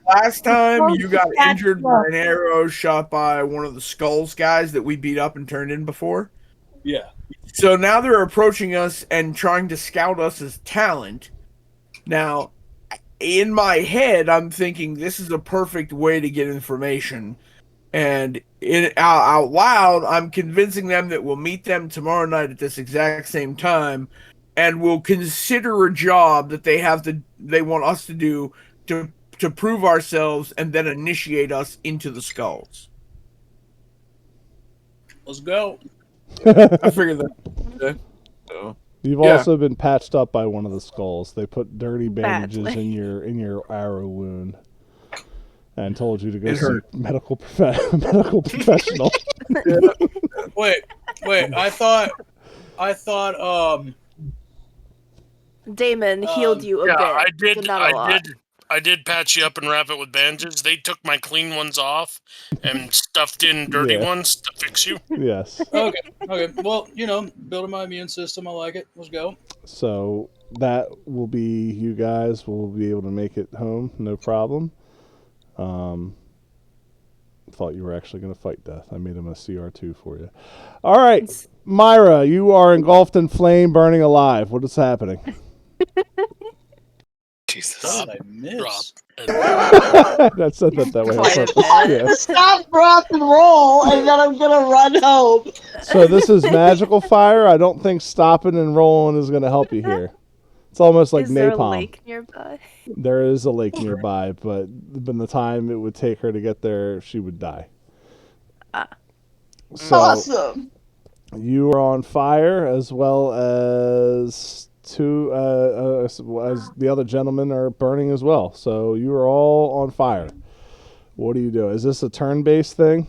last time you got injured by an arrow shot by one of the Skulls guys that we beat up and turned in before. Yeah. So now they're approaching us and trying to scout us as talent. Now, in my head, I'm thinking this is a perfect way to get information. And out loud, I'm convincing them that we'll meet them tomorrow night at this exact same time, and we'll consider a job that they want us to do to prove ourselves and then initiate us into the Skulls. Let's go. I figured that. Okay. So, You've also been patched up by one of the Skulls. They put dirty bandages in your arrow wound and told you to go see medical professional. Wait. I thought Damon healed you a bit. I did patch you up and wrap it with bandages. They took my clean ones off and stuffed in dirty ones to fix you. Yes. Okay. Well, building my immune system. I like it. Let's go. So that will be, you guys will be able to make it home, no problem. Thought you were actually going to fight death. I made him a CR2 for you. All right, Myra, you are engulfed in flame, burning alive. What is happening? Jesus. God, I miss. Drop. I said that way on Quite a purpose. bit. Yeah. Stop, rock, and roll, and then I'm gonna run home. So this is magical fire. I don't think stopping and rolling is going to help you here. It's almost like Is there a napalm. lake nearby? There is a lake nearby, but in the time it would take her to get there, she would die. Ah. So Awesome. you are on fire, as well as as the other gentlemen are burning as well. So you are all on fire. What do you do? Is this a turn-based thing,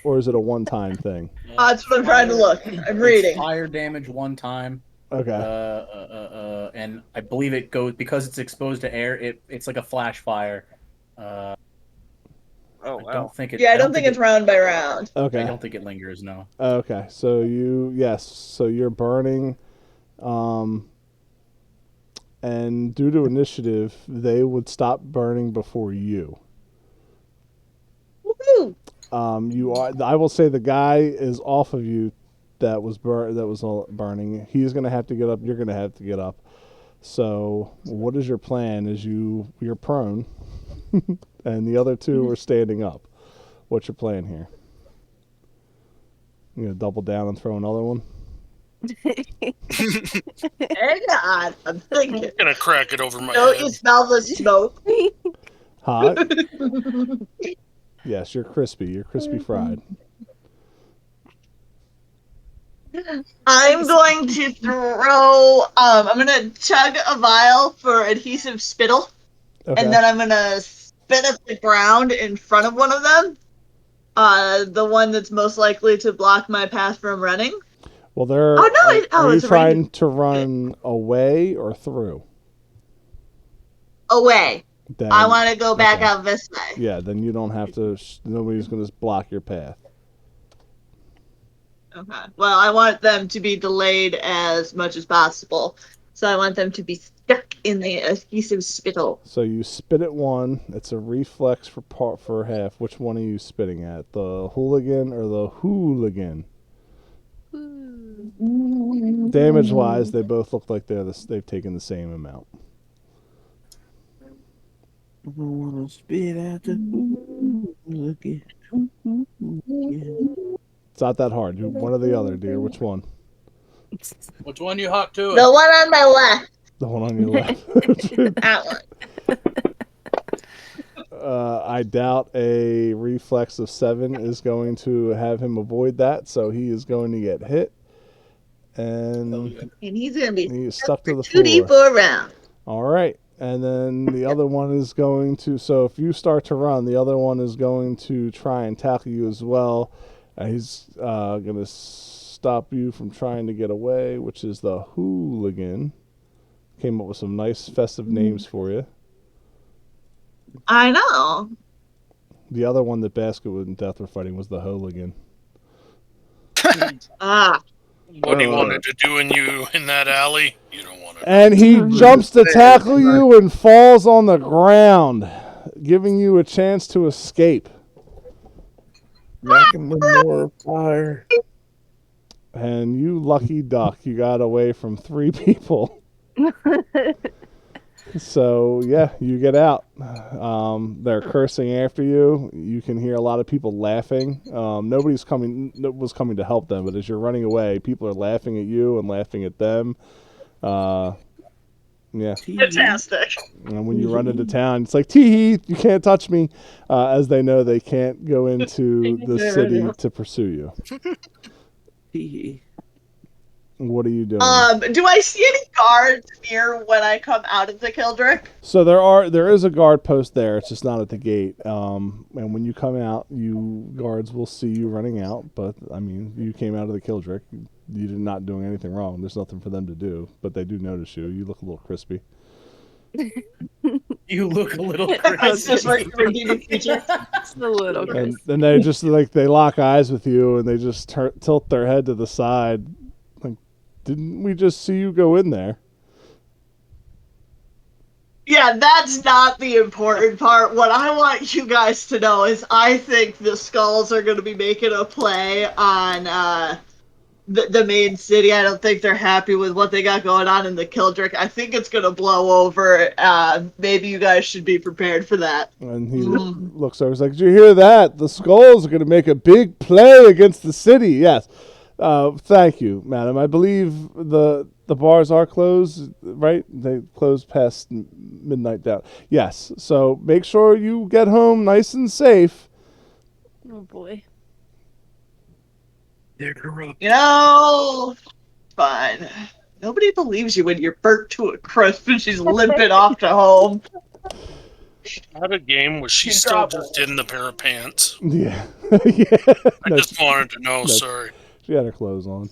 or is it a one-time thing? That's what I'm trying to look. I'm It's reading. fire damage one time. Okay. And I believe it goes because it's exposed to air. It's like a flash fire. Oh I wow. don't think it. Yeah, I don't think it's round by round. Okay. I don't think it lingers. No. Okay. So so you're burning, and due to initiative, they would stop burning before you. Woohoo! I will say the guy is off of you. That was burning. He's gonna have to get up. You're gonna have to get up. So, what is your plan? You're prone, and the other two are standing up. What's your plan here? You gonna double down and throw another one? Hang on, I'm thinking. I'm gonna crack it over my Don't head. you smell the smoke? Hot? Yes, you're crispy. You're crispy fried. I'm going to throw. I'm gonna chug a vial for adhesive spittle, Okay. and then I'm gonna spit at the ground in front of one of them. The one that's most likely to block my path from running. Well, are you it's trying to run away or through? Away. Then, I want to go back okay. out this way. Yeah, then you don't have to. Nobody's going to block your path. Okay. Well, I want them to be delayed as much as possible. So I want them to be stuck in the adhesive spittle. So you spit at one. It's a reflex for half. Which one are you spitting at? The hooligan or the hooligan? Damage wise, they both look like they've taken the same amount. I wanna spit at the hooligan. It's not that hard. One or the other, dear. Which one? Which one you hawk to? The one on my left. The one on your left. That one. I doubt a reflex of 7 is going to have him avoid that, so he is going to get hit. And he's going to be stuck to the floor. 2d4 round. All right. And then the other one is going to... So if you start to run, the other one is going to try and tackle you as well. He's going to stop you from trying to get away, which is the hooligan. Came up with some nice festive names for you. I know. The other one that Basket and Death were fighting was the hooligan. What he wanted to do in that alley, you don't want to. And he jumps to tackle you and falls on the ground, giving you a chance to escape. Making more fire. And you lucky duck, you got away from 3 people. So, yeah, you get out. They're cursing after you. You can hear a lot of people laughing. Nobody was coming to help them, but as you're running away, people are laughing at you and laughing at them. Yeah. Fantastic. And when you run into town, it's like, tee-hee, you can't touch me, as they know they can't go into the city to pursue you. Tee-hee. What are you doing? Do I see any guards near when I come out of the Kildrick? So there is a guard post there. It's just not at the gate. And when you come out, guards will see you running out. But I mean, you came out of the Kildrick. You're not doing anything wrong. There's nothing for them to do. But they do notice you. You look a little crispy. You look a little That's just like a redeeming feature. It's a little And then they just they lock eyes with you and they just tilt their head to the side. Like, didn't we just see you go in there? Yeah, that's not the important part. What I want you guys to know is I think the Skulls are going to be making a play on the main city. I don't think they're happy with what they got going on in the Kildrick. I think it's gonna blow over. Maybe you guys should be prepared for that. And he looks over. He's like, "Did you hear that? The Skulls are going to make a big play against the city." Yes. Thank you, madam. I believe the bars are closed, right? They close past midnight down. Yes. So make sure you get home nice and safe. Oh boy. They're corrupt. You know, fine. Nobody believes you when you're burnt to a crisp and she's limping off to home. Had a game. Was she still just in the pair of pants? Yeah. Yeah. I just wanted to know. Sorry. She had her clothes on.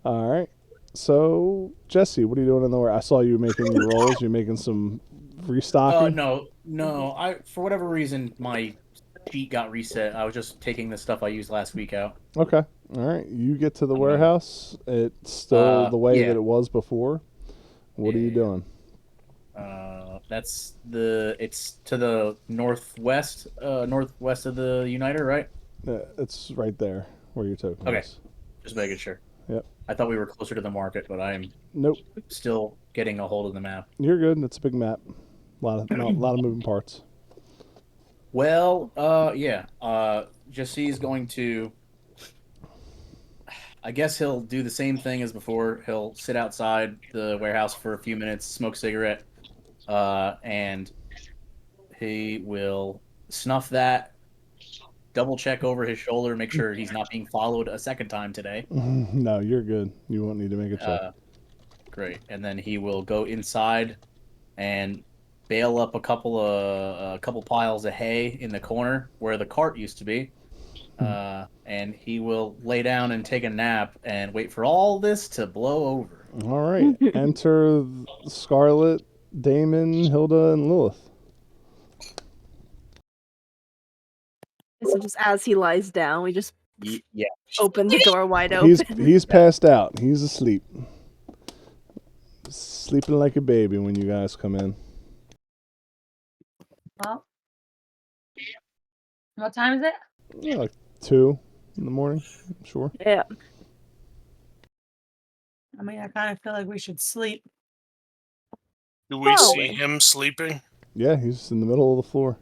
All right. So, Jesse, what are you doing in the warehouse? I saw you making your rolls. You're making some restocking? No. I for whatever reason my sheet got reset. I was just taking the stuff I used last week out. Okay. All right. You get to the warehouse. It's still the way that it was before. What are you doing? It's to the northwest of the Uniter, right? It's right there where you're taking. Okay. Just making sure. Yep. I thought we were closer to the market, but I am still getting a hold of the map. You're good. It's a big map. A lot of moving parts. Well, Jesse's going to. I guess he'll do the same thing as before. He'll sit outside the warehouse for a few minutes, smoke a cigarette, and he will snuff that, double check over his shoulder, make sure he's not being followed a second time today. No, you're good. You won't need to make a check. Great. And then he will go inside and bale up a couple piles of hay in the corner where the cart used to be. And he will lay down and take a nap and wait for all this to blow over. All right. Enter Scarlet, Damon, Hilda, and Lilith. So just as he lies down, we just yeah open the door wide open. He's passed out. He's asleep. Sleeping like a baby when you guys come in. Well, what time is it? Yeah, like 2 in the morning. Sure. Yeah. I mean, I kind of feel like we should sleep. Do we see him sleeping? Yeah, he's in the middle of the floor.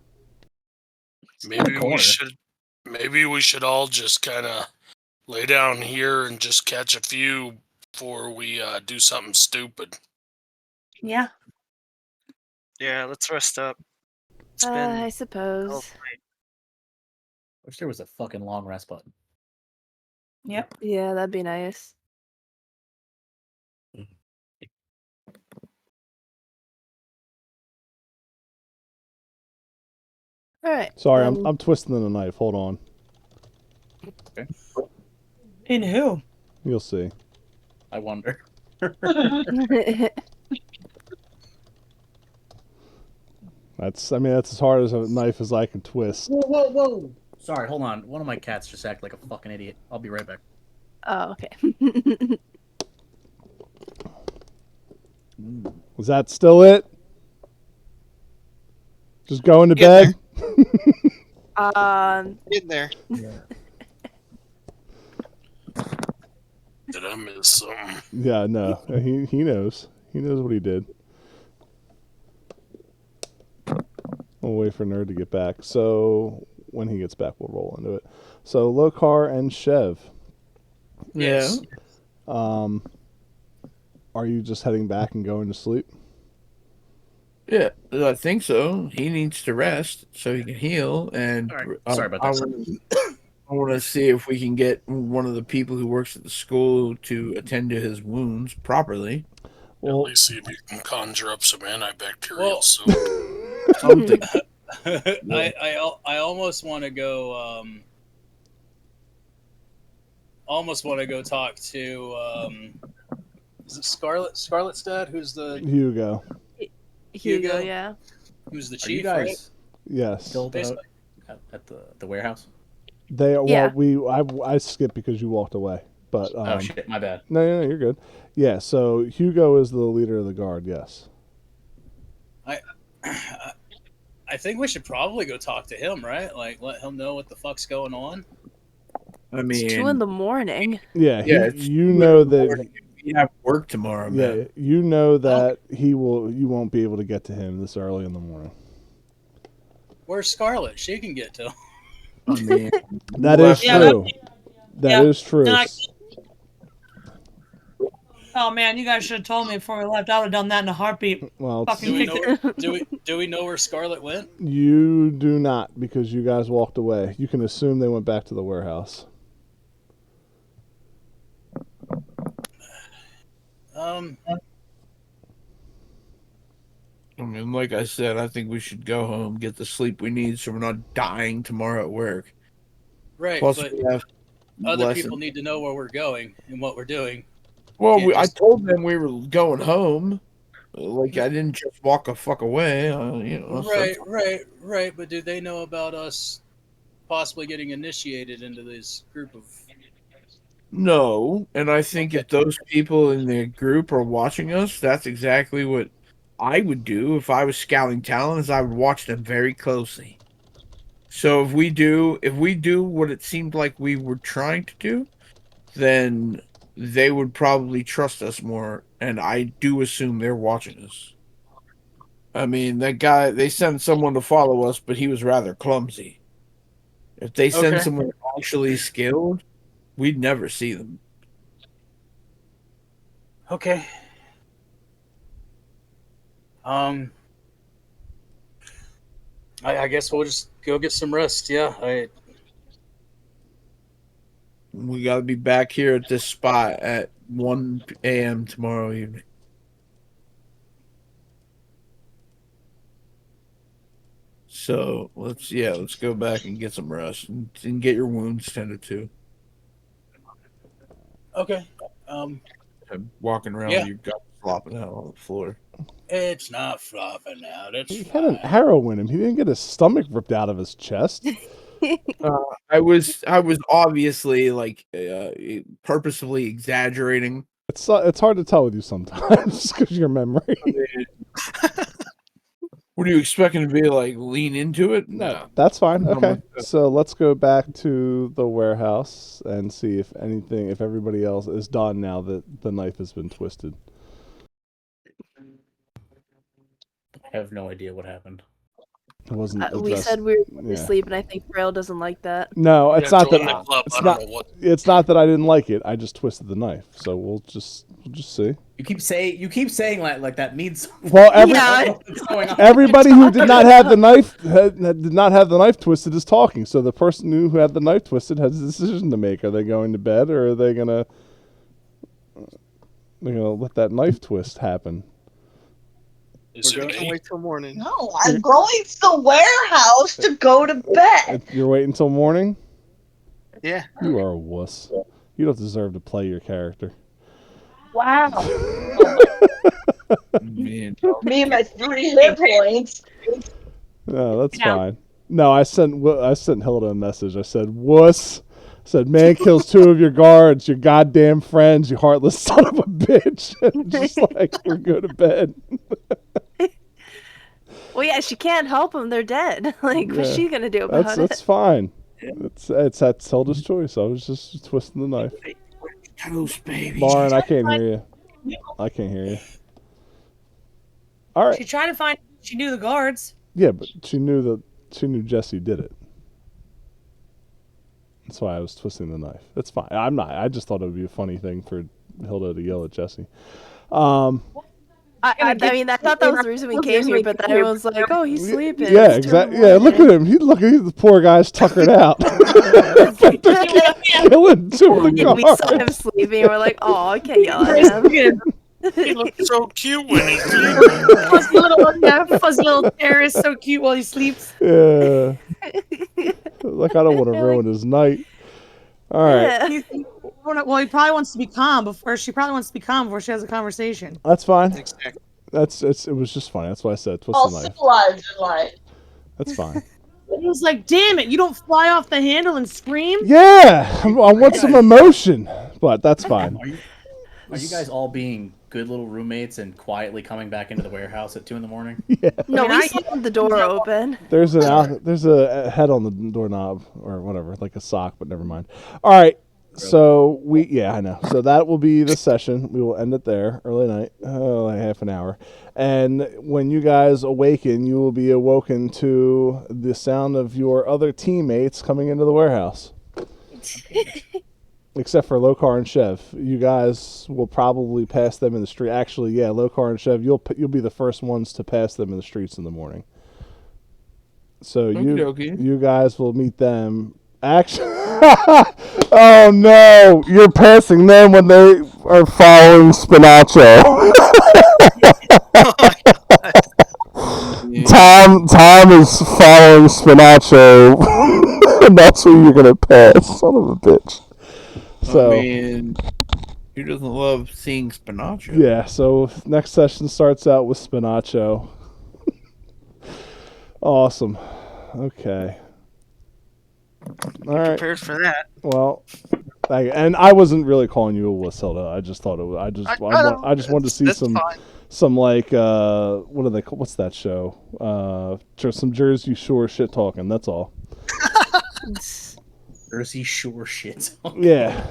Maybe we should all just kind of lay down here and just catch a few before we do something stupid. Yeah. Yeah, let's rest up. I suppose. Wish there was a fucking long rest button. Yep. Yeah, that'd be nice. All right. Sorry, I'm twisting the knife. Hold on. Okay. In who? You'll see. I wonder. That's as hard as a knife as I can twist. Whoa. Sorry, hold on. One of my cats just acted like a fucking idiot. I'll be right back. Oh, okay. Was that still it? Just going to bed? In there. Did I miss something? Yeah, no. He knows. He knows what he did. We'll wait for Nerd to get back. So when he gets back, we'll roll into it. So Lokar and Shev. Yes. Are you just heading back and going to sleep? Yeah, I think so. He needs to rest so he can heal. And right. Sorry about that. I want to see if we can get one of the people who works at the school to attend to his wounds properly. Well, at least see if you can conjure up some antibacterial soap. Something. I almost want to go. Almost want to go talk to. Is it Scarlet's dad? Who's the Hugo? Hugo, yeah. Who's the Are chief? you guys right? Yes. still at the warehouse? They Yeah. I skipped because you walked away. But Oh shit, my bad. No, you're good. Yeah, so Hugo is the leader of the guard, yes. I think we should probably go talk to him, right? Like, let him know what the fuck's going on. I It's 2 in the morning. Yeah, it's you 2 in know the that. morning. You have work tomorrow, Yeah, man. you know that you won't be able to get to him this early in the morning. Where's Scarlet? She can get to him. I mean, That is Yeah, true. That is true. No, oh man, you guys should have told me before we left. I would have done that in a heartbeat. Well, Do we know? Do we know where Scarlet went? you do not, because you guys walked away. You can assume they went back to the warehouse. I mean, like I said, I think we should go home, get the sleep we need, so we're not dying tomorrow at work. Right, Plus, but we have other lessons. people need to know where we're going and what we're doing. Well, Can't I just- told them we were going home. Like, I didn't just walk a fuck away. You know. Right. But do they know about us possibly getting initiated into this group of? No, and I think if those people in the group are watching us, that's exactly what I would do if I was scouting talent. Is I would watch them very closely. So if we do what it seemed like we were trying to do, then they would probably trust us more, and I do assume they're watching us. I mean, that guy, they sent someone to follow us, but he was rather clumsy. If they send Okay. someone actually skilled, we'd never see them. Okay. I guess we'll just go get some rest. Yeah. We got to be back here at this spot at 1 a.m. tomorrow evening. So let's go back and get some rest and get your wounds tended to. Okay. And walking around with your gut flopping out on the floor. It's not flopping out. It's He had an arrow in him. He didn't get his stomach ripped out of his chest. I was obviously like purposefully exaggerating. It's hard to tell with you sometimes because your memory. What are you expecting to be like? Lean into it? No. That's fine. Okay, so let's go back to the warehouse and see if everybody else is done now that the knife has been twisted. I have no idea what happened. It wasn't. We said we were going to sleep, and I think Frail doesn't like that. No, it's not that. It's not that I didn't like it. I just twisted the knife. So we'll just see. You keep saying like that means. Well, everybody who did not have the knife did not have the knife twisted is talking. So the person who had the knife twisted has a decision to make. Are they going to bed, or are they gonna let that knife twist happen? We're going to wait till morning. No, I'm going to the warehouse to go to bed. You're waiting until morning? Yeah. You are a wuss. You don't deserve to play your character. Wow. Man. Me and my 3 hit points. No, that's fine. No, I sent Hilda a message. I said, wuss. I said, man kills 2 of your guards, your goddamn friends, you heartless son of a bitch. Just like, we're going to bed. Well, yeah, she can't help them. They're dead. Like, what's she going to do about it? That's fine. It's Hilda's choice. I was just twisting the knife. Toast, baby. Lauren, I can't hear you. I can't hear you. All right. She tried to find. She knew the guards. Yeah, but she knew Jesse did it. That's why I was twisting the knife. That's fine. I'm not. I just thought it would be a funny thing for Hilda to yell at Jesse. I mean, I thought that was the reason we came here, but then everyone's like, "Oh, he's sleeping." Yeah, exactly. Yeah, look at him. He's the poor guy's tuckered out. Killing 2 of the We guards. saw him sleeping, and we're like, "Oh, I can't yell at him." He looks so cute when he's sleeping. Fuzzy little terrorist, so cute while he sleeps. Yeah. Like, I don't want to ruin his night. All right. Yeah. Well, he probably wants to be calm before she has a conversation. That's fine. Exactly. It was just funny. That's why I said twist All the knife. civilized in life. That's fine. He was like, "Damn it, you don't fly off the handle and scream." Yeah, I want some emotion, but that's fine. Are you guys all being good little roommates and quietly coming back into the warehouse at 2 a.m? Yeah. No, I mean, we slammed the door open. There's a head on the doorknob or whatever, like a sock, but never mind. All right. So I know. So that will be the session. We will end it there, early night, like half an hour. And when you guys awaken, you will be awoken to the sound of your other teammates coming into the warehouse. Except for Lokar and Chev, you guys will probably pass them in the street. Actually, yeah, Lokar and Chev, you'll be the first ones to pass them in the streets in the morning. So you guys will meet them. Actually, oh no, you're passing them when they are following Spinacho. Tom is following Spinacho, and that's who you're gonna pass. Son of a bitch. So, I mean, who doesn't love seeing Spinacho? Yeah, so next session starts out with Spinacho. Awesome. Okay. All right. Prepared for that. Well, and I wasn't really calling you a Wasilda. I just thought it was. I just wanted to see some like what are they? What's that show? Some Jersey Shore shit talking. That's all. Jersey Shore shit. Yeah.